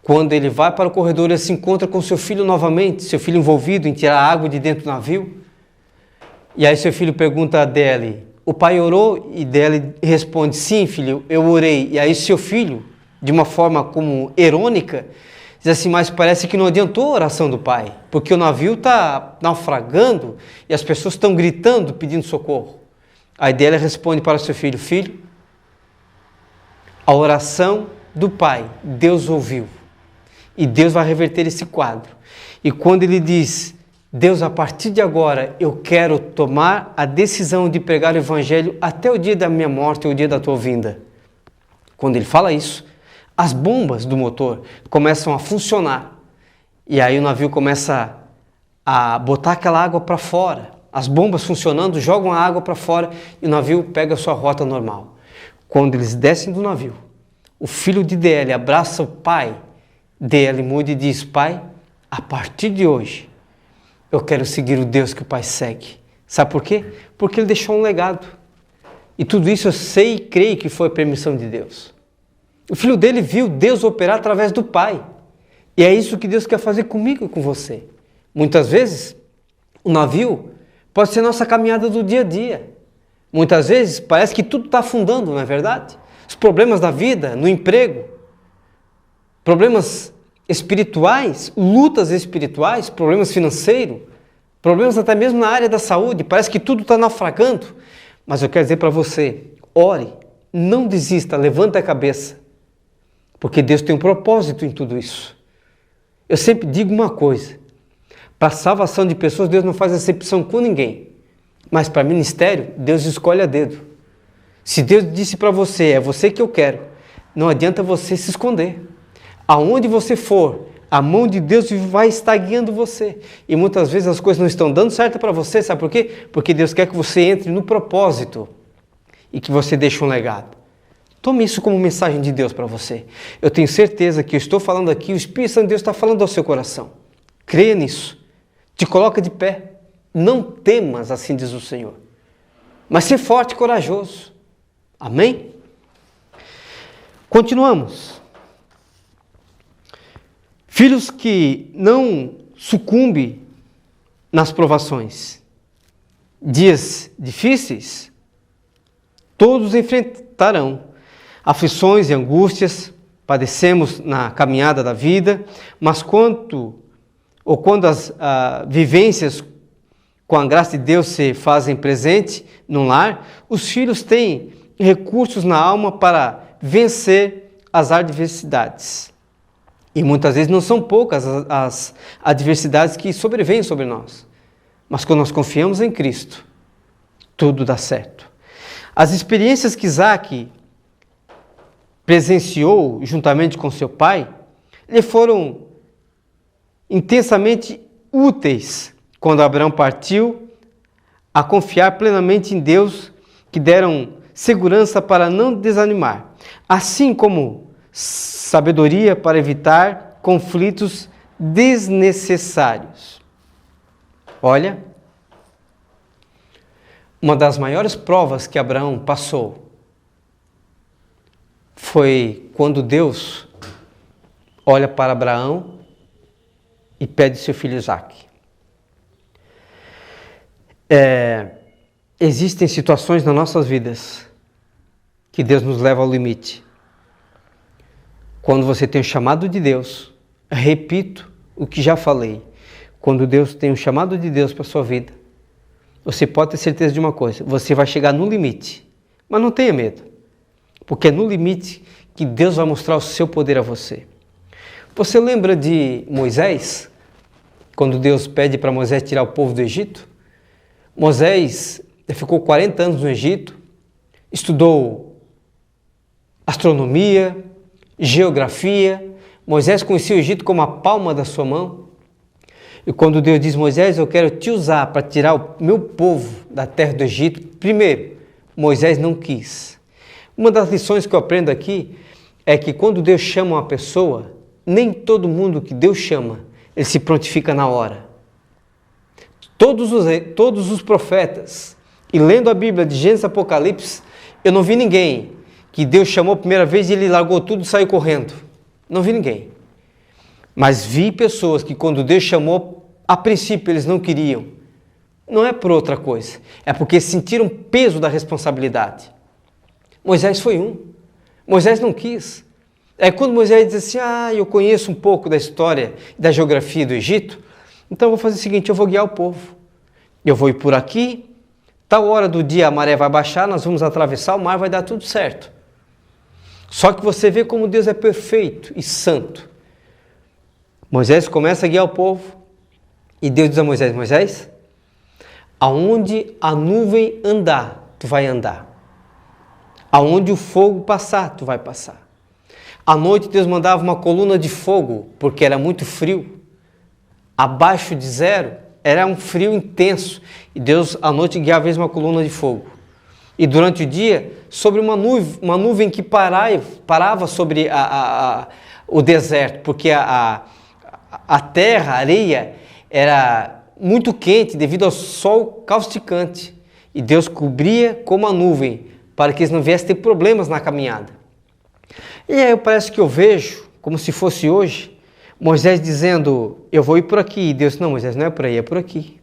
Quando ele vai para o corredor, ele se encontra com seu filho novamente, seu filho envolvido em tirar água de dentro do navio. E aí seu filho pergunta a DL: o pai orou? E DL responde: sim, filho, eu orei. E aí seu filho, de uma forma como irônica, diz assim: mas parece que não adiantou a oração do pai, porque o navio está naufragando e as pessoas estão gritando, pedindo socorro. Aí DL responde para seu filho: filho, a oração do pai, Deus ouviu. E Deus vai reverter esse quadro. E quando ele diz: Deus, a partir de agora, eu quero tomar a decisão de pregar o Evangelho até o dia da minha morte ou o dia da tua vinda. Quando ele fala isso, as bombas do motor começam a funcionar. E aí o navio começa a botar aquela água para fora. As bombas funcionando, jogam a água para fora e o navio pega a sua rota normal. Quando eles descem do navio, o filho de DL abraça o pai. DL muda e diz: pai, a partir de hoje, eu quero seguir o Deus que o pai segue. Sabe por quê? Porque ele deixou um legado. E tudo isso eu sei e creio que foi a permissão de Deus. O filho dele viu Deus operar através do pai. E é isso que Deus quer fazer comigo e com você. Muitas vezes, o navio pode ser nossa caminhada do dia a dia. Muitas vezes, parece que tudo está afundando, não é verdade? Os problemas da vida, no emprego, problemas espirituais, lutas espirituais, problemas financeiros, problemas até mesmo na área da saúde, parece que tudo está naufragando. Mas eu quero dizer para você, ore, não desista, levanta a cabeça, porque Deus tem um propósito em tudo isso. Eu sempre digo uma coisa: para a salvação de pessoas, Deus não faz acepção com ninguém, mas para ministério, Deus escolhe a dedo. Se Deus disse para você: é você que eu quero, não adianta você se esconder. Aonde você for, a mão de Deus vai estar guiando você. E muitas vezes as coisas não estão dando certo para você, sabe por quê? Porque Deus quer que você entre no propósito e que você deixe um legado. Tome isso como mensagem de Deus para você. Eu tenho certeza que eu estou falando aqui, o Espírito Santo de Deus está falando ao seu coração. Creia nisso. Te coloca de pé. Não temas, assim diz o Senhor. Mas ser forte e corajoso. Amém? Continuamos. Filhos que não sucumbem nas provações. Dias difíceis, todos enfrentarão. Aflições e angústias, padecemos na caminhada da vida, mas quando as vivências com a graça de Deus se fazem presente no lar, os filhos têm recursos na alma para vencer as adversidades. E muitas vezes não são poucas as adversidades que sobrevêm sobre nós. Mas quando nós confiamos em Cristo, tudo dá certo. As experiências que Isaac presenciou juntamente com seu pai, lhe foram intensamente úteis quando Abraão partiu a confiar plenamente em Deus, que deram segurança para não desanimar, assim como sabedoria para evitar conflitos desnecessários. Olha, uma das maiores provas que Abraão passou foi quando Deus olha para Abraão e pede seu filho Isaque. Existem situações nas nossas vidas que Deus nos leva ao limite. Quando você tem o chamado de Deus, repito o que já falei, quando Deus tem o chamado de Deus para a sua vida, você pode ter certeza de uma coisa, você vai chegar no limite, mas não tenha medo, porque é no limite que Deus vai mostrar o seu poder a você. Você lembra de Moisés, quando Deus pede para Moisés tirar o povo do Egito? Moisés ficou 40 anos no Egito, estudou astronomia, geografia. Moisés conhecia o Egito como a palma da sua mão. E quando Deus diz, Moisés, eu quero te usar para tirar o meu povo da terra do Egito, primeiro, Moisés não quis. Uma das lições que eu aprendo aqui é que quando Deus chama uma pessoa, nem todo mundo que Deus chama, ele se prontifica na hora. Todos os profetas, e lendo a Bíblia de Gênesis e Apocalipse, eu não vi ninguém que Deus chamou a primeira vez e ele largou tudo e saiu correndo. Não vi ninguém. Mas vi pessoas que quando Deus chamou, a princípio eles não queriam. Não é por outra coisa, é porque sentiram o peso da responsabilidade. Moisés foi um. Moisés não quis. É quando Moisés diz assim, eu conheço um pouco da história, da geografia do Egito, então eu vou fazer o seguinte, eu vou guiar o povo. Eu vou ir por aqui, tal hora do dia a maré vai baixar, nós vamos atravessar o mar, vai dar tudo certo. Só que você vê como Deus é perfeito e santo. Moisés começa a guiar o povo e Deus diz a Moisés, Moisés, aonde a nuvem andar, tu vai andar. Aonde o fogo passar, tu vai passar. À noite Deus mandava uma coluna de fogo, porque era muito frio. Abaixo de zero, era um frio intenso. E Deus à noite guiava uma coluna de fogo. E durante o dia, sobre uma nuvem que parava sobre o deserto, porque a terra, a areia, era muito quente devido ao sol causticante. E Deus cobria com uma nuvem, para que eles não viessem ter problemas na caminhada. E aí parece que eu vejo, como se fosse hoje, Moisés dizendo, eu vou ir por aqui. E Deus, não, Moisés, não é por aí, é por aqui.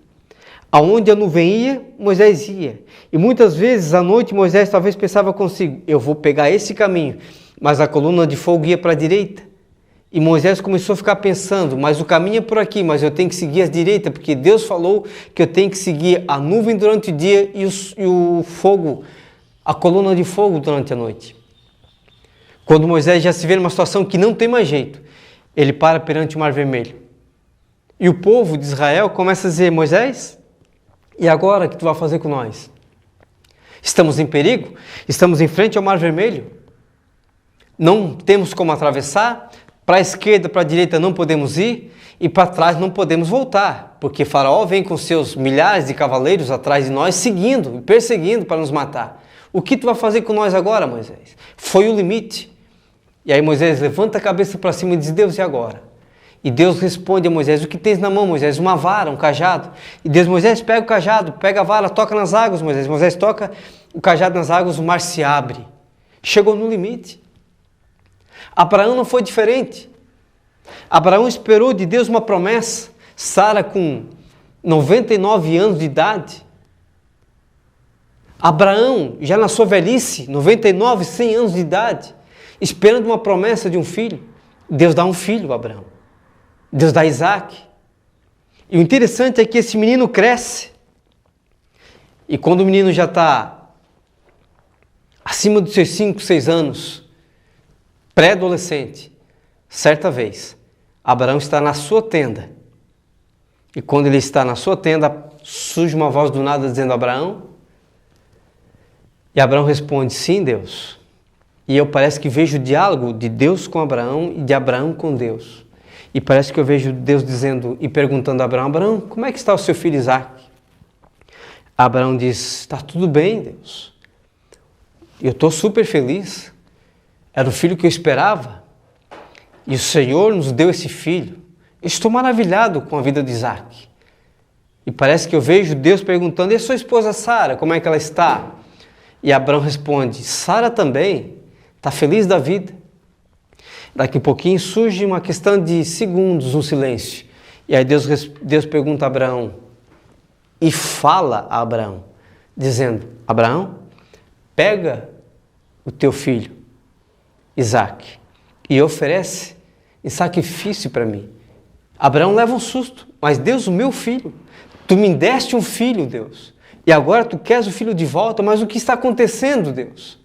Aonde a nuvem ia, Moisés ia. E muitas vezes à noite Moisés talvez pensava consigo, eu vou pegar esse caminho, mas a coluna de fogo ia para a direita. E Moisés começou a ficar pensando, mas o caminho é por aqui, mas eu tenho que seguir à direita, porque Deus falou que eu tenho que seguir a nuvem durante o dia e o fogo, a coluna de fogo durante a noite. Quando Moisés já se vê numa situação que não tem mais jeito, ele para perante o Mar Vermelho. E o povo de Israel começa a dizer, Moisés, e agora o que tu vai fazer com nós? Estamos em perigo? Estamos em frente ao Mar Vermelho? Não temos como atravessar? Para a esquerda, para a direita não podemos ir? E para trás não podemos voltar, porque Faraó vem com seus milhares de cavaleiros atrás de nós, seguindo e perseguindo para nos matar. O que tu vai fazer com nós agora, Moisés? Foi o limite. E aí Moisés levanta a cabeça para cima e diz, Deus, e agora? E Deus responde a Moisés, o que tens na mão, Moisés? Uma vara, um cajado. E Deus, Moisés, pega o cajado, pega a vara, toca nas águas, Moisés. Moisés toca o cajado nas águas, o mar se abre. Chegou no limite. Abraão não foi diferente. Abraão esperou de Deus uma promessa. Sara com 99 anos de idade. Abraão, já na sua velhice, 99, 100 anos de idade, esperando uma promessa de um filho. Deus dá um filho a Abraão. Deus dá Isaque. E o interessante é que esse menino cresce. E quando o menino já está acima dos seus 5, 6 anos, pré-adolescente, certa vez, Abraão está na sua tenda. E quando ele está na sua tenda, surge uma voz do nada dizendo, Abraão. E Abraão responde, sim, Deus. E eu parece que vejo o diálogo de Deus com Abraão e de Abraão com Deus. E parece que eu vejo Deus dizendo e perguntando a Abraão, Abraão, como é que está o seu filho Isaque? Abraão diz, está tudo bem, Deus. Eu estou super feliz. Era o filho que eu esperava. E o Senhor nos deu esse filho. Eu estou maravilhado com a vida de Isaque. E parece que eu vejo Deus perguntando: e a sua esposa Sara, como é que ela está? E Abraão responde: Sara também está feliz da vida. Daqui a pouquinho surge uma questão de segundos, um silêncio. E aí Deus pergunta a Abraão e fala a Abraão, dizendo: Abraão, pega o teu filho, Isaque, e oferece em sacrifício para mim. Abraão leva um susto: mas Deus, o meu filho, tu me deste um filho, Deus, e agora tu queres o filho de volta, mas o que está acontecendo, Deus?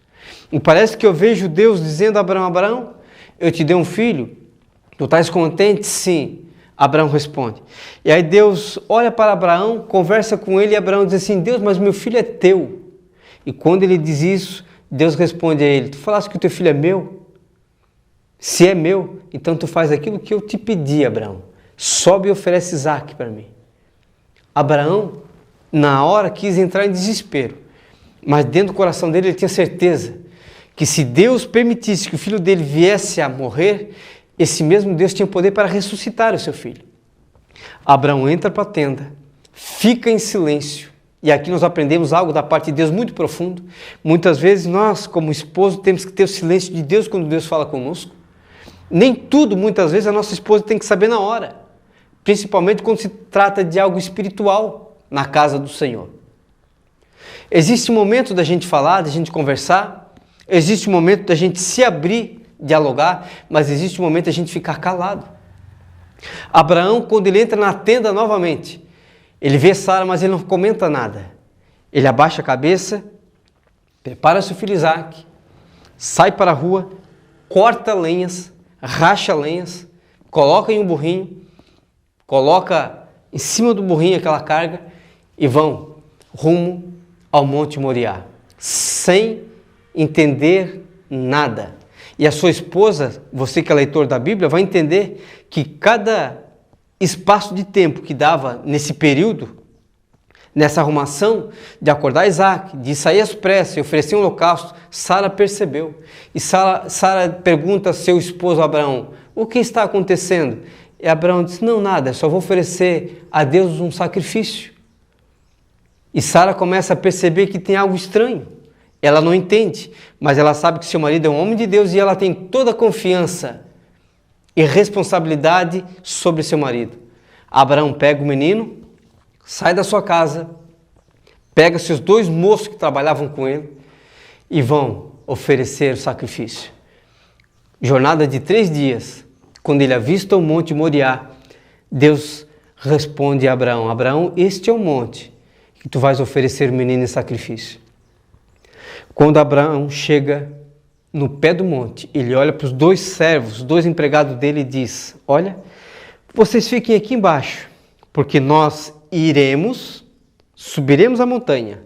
E parece que eu vejo Deus dizendo a Abraão: Abraão, eu te dei um filho, tu estás contente? Sim. Abraão responde. E aí Deus olha para Abraão, conversa com ele, e Abraão diz assim: Deus, mas meu filho é teu. E quando ele diz isso, Deus responde a ele: tu falaste que o teu filho é meu? Se é meu, então tu faz aquilo que eu te pedi, Abraão. Sobe e oferece Isaque para mim. Abraão, na hora, quis entrar em desespero, mas dentro do coração dele ele tinha certeza que se Deus permitisse que o filho dele viesse a morrer, esse mesmo Deus tinha poder para ressuscitar o seu filho. Abraão entra para a tenda, fica em silêncio, e aqui nós aprendemos algo da parte de Deus muito profundo. Muitas vezes nós, como esposo, temos que ter o silêncio de Deus quando Deus fala conosco. Nem tudo, muitas vezes, a nossa esposa tem que saber na hora, principalmente quando se trata de algo espiritual na casa do Senhor. Existe um momento da gente falar, da gente conversar, existe um momento da gente se abrir, dialogar, mas existe um momento da gente ficar calado. Abraão, quando ele entra na tenda novamente, ele vê Sara, mas ele não comenta nada. Ele abaixa a cabeça, prepara seu filho Isaque, sai para a rua, corta lenhas, racha lenhas, coloca em um burrinho, coloca em cima do burrinho aquela carga e vão rumo ao Monte Moriá, sem entender nada. E a sua esposa, você que é leitor da Bíblia, vai entender que cada espaço de tempo que dava nesse período, nessa arrumação de acordar Isaque, de sair às pressas e oferecer um holocausto, Sara percebeu. E Sara pergunta ao seu esposo Abraão: o que está acontecendo? E Abraão diz: não, nada, só vou oferecer a Deus um sacrifício. E Sara começa a perceber que tem algo estranho. Ela não entende, mas ela sabe que seu marido é um homem de Deus e ela tem toda a confiança e responsabilidade sobre seu marido. Abraão pega o menino, sai da sua casa, pega seus 2 moços que trabalhavam com ele e vão oferecer o sacrifício. Jornada de 3 dias, quando ele avista o Monte Moriá, Deus responde a Abraão: Abraão, este é o monte que tu vais oferecer o menino em sacrifício. Quando Abraão chega no pé do monte, ele olha para os 2 servos, os 2 empregados dele e diz: olha, vocês fiquem aqui embaixo, porque nós subiremos a montanha,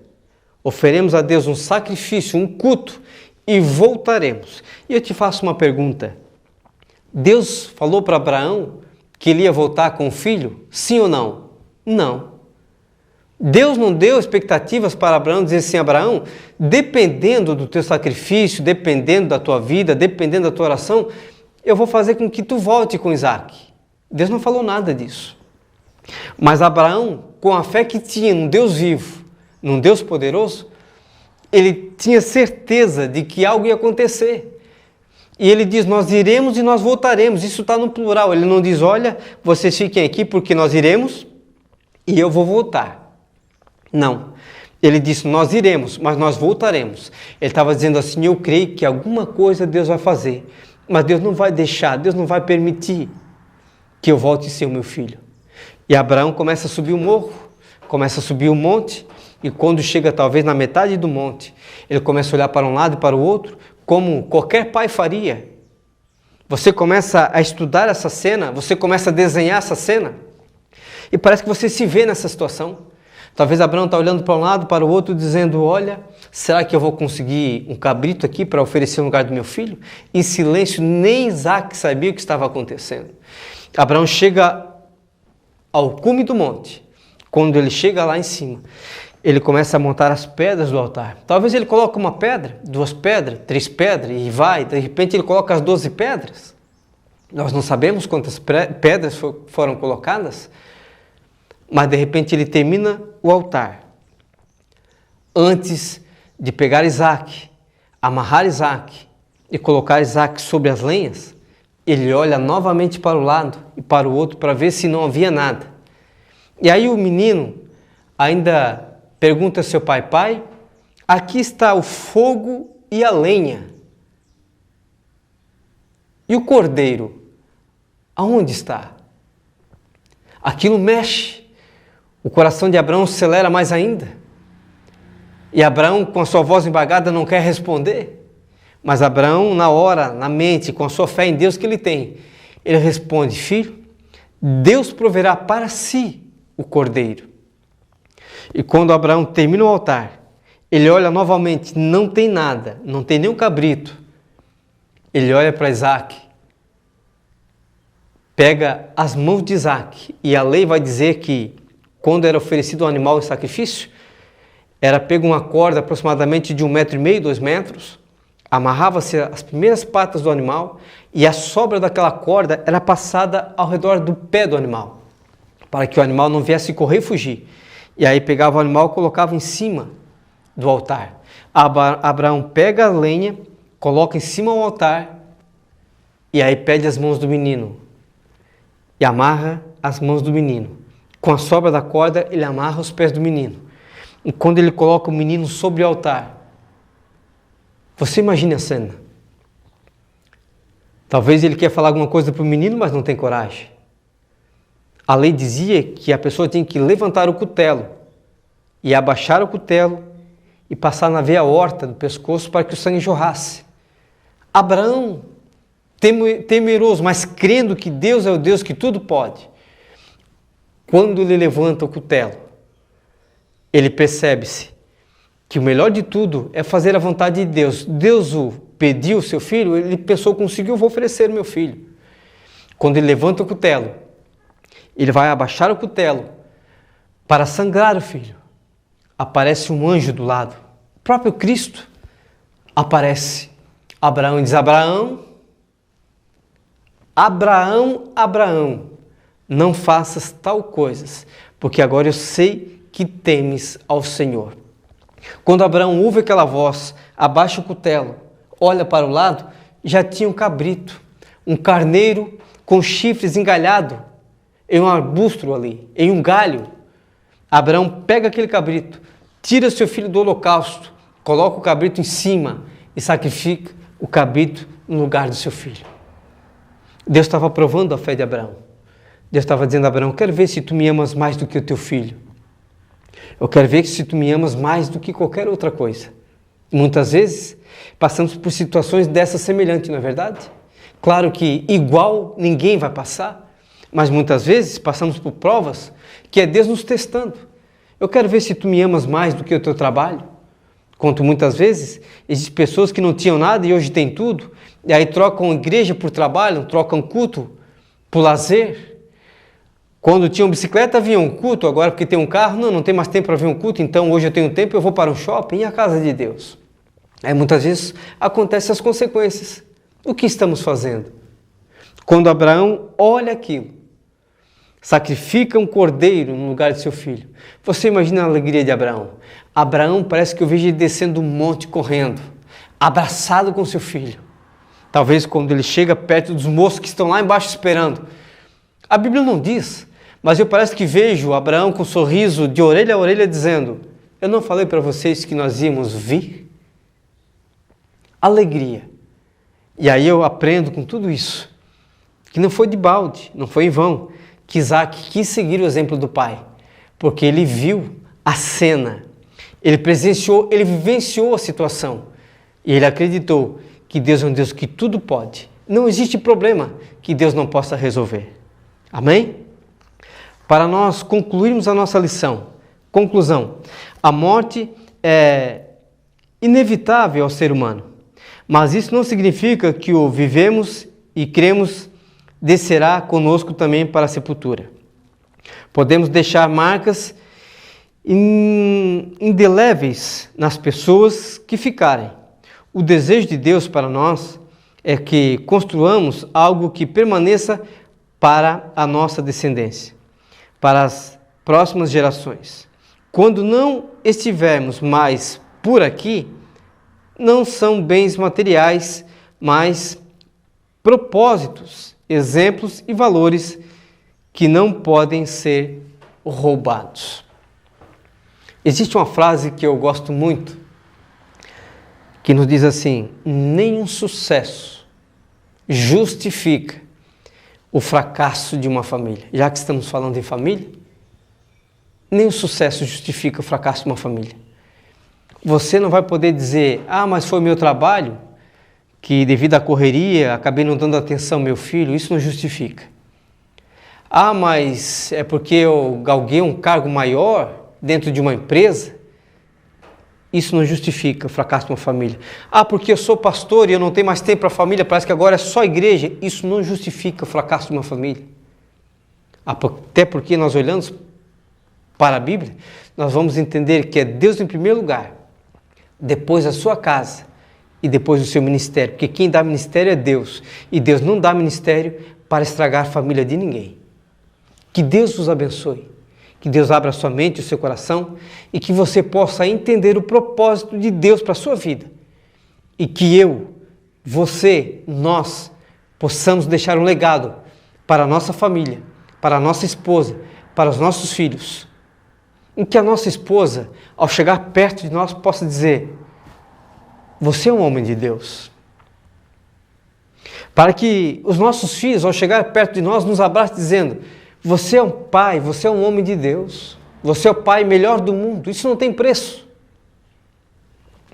oferemos a Deus um sacrifício, um culto e voltaremos. E eu te faço uma pergunta: Deus falou para Abraão que ele ia voltar com o filho? Sim ou não? Não. Deus não deu expectativas para Abraão, dizer assim: Abraão, dependendo do teu sacrifício, dependendo da tua vida, dependendo da tua oração, eu vou fazer com que tu volte com Isaque. Deus não falou nada disso. Mas Abraão, com a fé que tinha num Deus vivo, num Deus poderoso, ele tinha certeza de que algo ia acontecer. E ele diz: nós iremos e nós voltaremos. Isso está no plural. Ele não diz: olha, vocês fiquem aqui porque nós iremos e eu vou voltar. Não, ele disse: nós iremos, mas nós voltaremos. Ele estava dizendo assim: eu creio que alguma coisa Deus vai fazer, mas Deus não vai deixar, Deus não vai permitir que eu volte a ser o meu filho. E Abraão começa a subir o morro, começa a subir o monte, e quando chega talvez na metade do monte, ele começa a olhar para um lado e para o outro, como qualquer pai faria. Você começa a estudar essa cena, você começa a desenhar essa cena, e parece que você se vê nessa situação. Talvez Abraão está olhando para um lado, para o outro, dizendo: olha, será que eu vou conseguir um cabrito aqui para oferecer no lugar do meu filho? Em silêncio, nem Isaque sabia o que estava acontecendo. Abraão chega ao cume do monte. Quando ele chega lá em cima, ele começa a montar as pedras do altar. Talvez ele coloque uma pedra, 2 pedras, 3 pedras, e vai, de repente ele coloca as 12 pedras. Nós não sabemos quantas pedras foram colocadas, mas de repente ele termina o altar. Antes de pegar Isaac, amarrar Isaac e colocar Isaac sobre as lenhas, ele olha novamente para o lado e para o outro para ver se não havia nada. E aí o menino ainda pergunta ao seu pai: pai, aqui está o fogo e a lenha. E o cordeiro, aonde está? Aquilo mexe. O coração de Abraão acelera mais ainda. E Abraão, com a sua voz embargada, não quer responder. Mas Abraão, na hora, na mente, com a sua fé em Deus que ele tem, ele responde: filho, Deus proverá para si o cordeiro. E quando Abraão termina o altar, ele olha novamente, não tem nada, não tem nem um cabrito. Ele olha para Isaac, pega as mãos de Isaac, e a lei vai dizer que quando era oferecido um animal em sacrifício, era pego uma corda aproximadamente de 1,5 m, 2 metros, amarrava-se as primeiras patas do animal e a sobra daquela corda era passada ao redor do pé do animal, para que o animal não viesse correr e fugir. E aí pegava o animal e colocava em cima do altar. Abraão pega a lenha, coloca em cima do altar e aí pede as mãos do menino e amarra as mãos do menino. Com a sobra da corda, ele amarra os pés do menino. E quando ele coloca o menino sobre o altar, você imagina a cena. Talvez ele quer falar alguma coisa para o menino, mas não tem coragem. A lei dizia que a pessoa tinha que levantar o cutelo e abaixar o cutelo e passar na veia aorta do pescoço para que o sangue jorrasse. Abraão, temeroso, mas crendo que Deus é o Deus que tudo pode, quando ele levanta o cutelo, ele percebe-se que o melhor de tudo é fazer a vontade de Deus. Deus o pediu o seu filho, ele pensou consigo: eu vou oferecer o meu filho. Quando ele levanta o cutelo, ele vai abaixar o cutelo para sangrar o filho. Aparece um anjo do lado, o próprio Cristo aparece. Abraão diz: Abraão, Abraão, não faças tal coisas, porque agora eu sei que temes ao Senhor. Quando Abraão ouve aquela voz, abaixa o cutelo, olha para o lado, já tinha um cabrito, um carneiro com chifres engalhado em um arbusto ali, em um galho. Abraão pega aquele cabrito, tira seu filho do holocausto, coloca o cabrito em cima e sacrifica o cabrito no lugar do seu filho. Deus estava provando a fé de Abraão. Deus estava dizendo a Abraão: quero ver se tu me amas mais do que o teu filho. Eu quero ver se tu me amas mais do que qualquer outra coisa. Muitas vezes passamos por situações dessas semelhantes, não é verdade? Claro que igual ninguém vai passar, mas muitas vezes passamos por provas que é Deus nos testando. Eu quero ver se tu me amas mais do que o teu trabalho. Quanto muitas vezes existem pessoas que não tinham nada e hoje têm tudo, e aí trocam igreja por trabalho, trocam culto por lazer. Quando tinham bicicleta, vinha um culto, agora porque tem um carro, não tem mais tempo para ver um culto, então hoje eu tenho tempo, eu vou para um shopping e a casa de Deus. Aí muitas vezes acontecem as consequências. O que estamos fazendo? Quando Abraão olha aquilo, sacrifica um cordeiro no lugar de seu filho, você imagina a alegria de Abraão. Abraão parece que eu vejo ele descendo um monte correndo, abraçado com seu filho. Talvez quando ele chega perto dos moços que estão lá embaixo esperando. A Bíblia não diz, mas eu parece que vejo Abraão com um sorriso de orelha a orelha dizendo: eu não falei para vocês que nós íamos vir? Alegria. E aí eu aprendo com tudo isso, que não foi de balde, não foi em vão, que Isaac quis seguir o exemplo do pai, porque ele viu a cena, ele presenciou, ele vivenciou a situação, e ele acreditou que Deus é um Deus que tudo pode. Não existe problema que Deus não possa resolver. Amém? Para nós concluirmos a nossa lição, conclusão: a morte é inevitável ao ser humano, mas isso não significa que o vivemos e cremos descerá conosco também para a sepultura. Podemos deixar marcas indeléveis nas pessoas que ficarem. O desejo de Deus para nós é que construamos algo que permaneça para a nossa descendência, próximas gerações. Quando não estivermos mais por aqui, não são bens materiais, mas propósitos, exemplos e valores que não podem ser roubados. Existe uma frase que eu gosto muito, que nos diz assim: nenhum sucesso justifica o fracasso de uma família. Já que estamos falando em família, nenhum sucesso justifica o fracasso de uma família. Você não vai poder dizer: mas foi meu trabalho, que devido à correria acabei não dando atenção ao meu filho. Isso não justifica. Mas é porque eu galguei um cargo maior dentro de uma empresa. Isso não justifica o fracasso de uma família. Porque eu sou pastor e eu não tenho mais tempo para a família, parece que agora é só igreja. Isso não justifica o fracasso de uma família. Até porque nós olhamos para a Bíblia, nós vamos entender que é Deus em primeiro lugar, depois a sua casa e depois o seu ministério. Porque quem dá ministério é Deus. E Deus não dá ministério para estragar a família de ninguém. Que Deus os abençoe. Que Deus abra a sua mente e o seu coração e que você possa entender o propósito de Deus para a sua vida. E que você, nós, possamos deixar um legado para a nossa família, para a nossa esposa, para os nossos filhos. Em que a nossa esposa, ao chegar perto de nós, possa dizer: você é um homem de Deus. Para que os nossos filhos, ao chegar perto de nós, nos abracem dizendo: você é um pai, você é um homem de Deus. Você é o pai melhor do mundo. Isso não tem preço.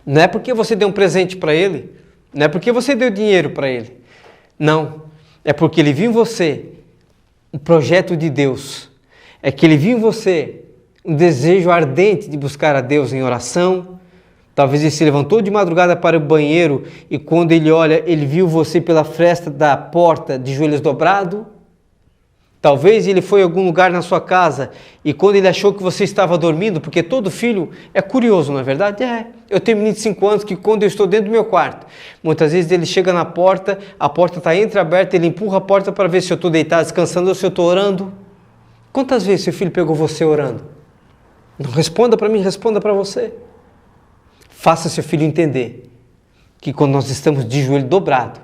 Não é porque você deu um presente para ele, não é porque você deu dinheiro para ele. Não, é porque ele viu em você um projeto de Deus. É que ele viu em você um desejo ardente de buscar a Deus em oração. Talvez ele se levantou de madrugada para o banheiro e quando ele olha, ele viu você pela fresta da porta de joelhos dobrados. Talvez ele foi a algum lugar na sua casa e quando ele achou que você estava dormindo, porque todo filho é curioso, não é verdade? Eu tenho um menino de 5 anos que quando eu estou dentro do meu quarto, muitas vezes ele chega na porta, a porta está entreaberta, ele empurra a porta para ver se eu estou deitado, descansando ou se eu estou orando. Quantas vezes seu filho pegou você orando? Não responda para mim, responda para você. Faça seu filho entender que quando nós estamos de joelho dobrado,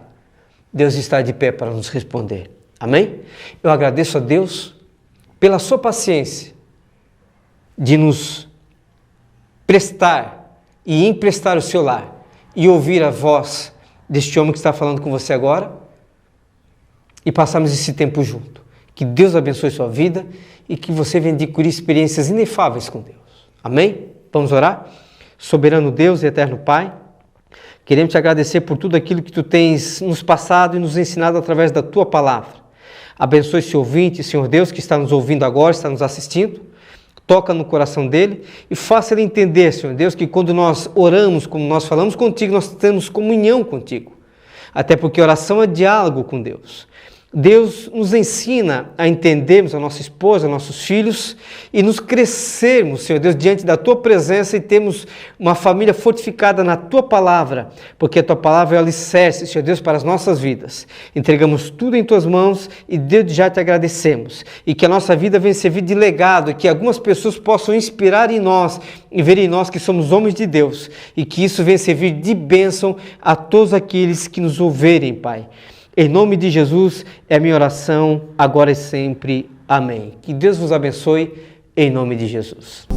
Deus está de pé para nos responder. Amém? Eu agradeço a Deus pela sua paciência de nos prestar e emprestar o seu lar e ouvir a voz deste homem que está falando com você agora e passarmos esse tempo junto. Que Deus abençoe sua vida e que você venha adquirir experiências inefáveis com Deus. Amém? Vamos orar? Soberano Deus e eterno Pai, queremos te agradecer por tudo aquilo que tu tens nos passado e nos ensinado através da tua palavra. Abençoe esse ouvinte, Senhor Deus, que está nos ouvindo agora, está nos assistindo. Toca no coração dele e faça ele entender, Senhor Deus, que quando nós oramos, como nós falamos contigo, nós temos comunhão contigo. Até porque oração é diálogo com Deus. Deus nos ensina a entendermos a nossa esposa, nossos filhos e nos crescermos, Senhor Deus, diante da Tua presença e termos uma família fortificada na Tua palavra, porque a Tua palavra é o alicerce, Senhor Deus, para as nossas vidas. Entregamos tudo em Tuas mãos e desde já Te agradecemos. E que a nossa vida venha servir de legado e que algumas pessoas possam inspirar em nós e ver em nós que somos homens de Deus e que isso venha servir de bênção a todos aqueles que nos ouvirem, Pai. Em nome de Jesus é a minha oração, agora e sempre. Amém. Que Deus vos abençoe, em nome de Jesus.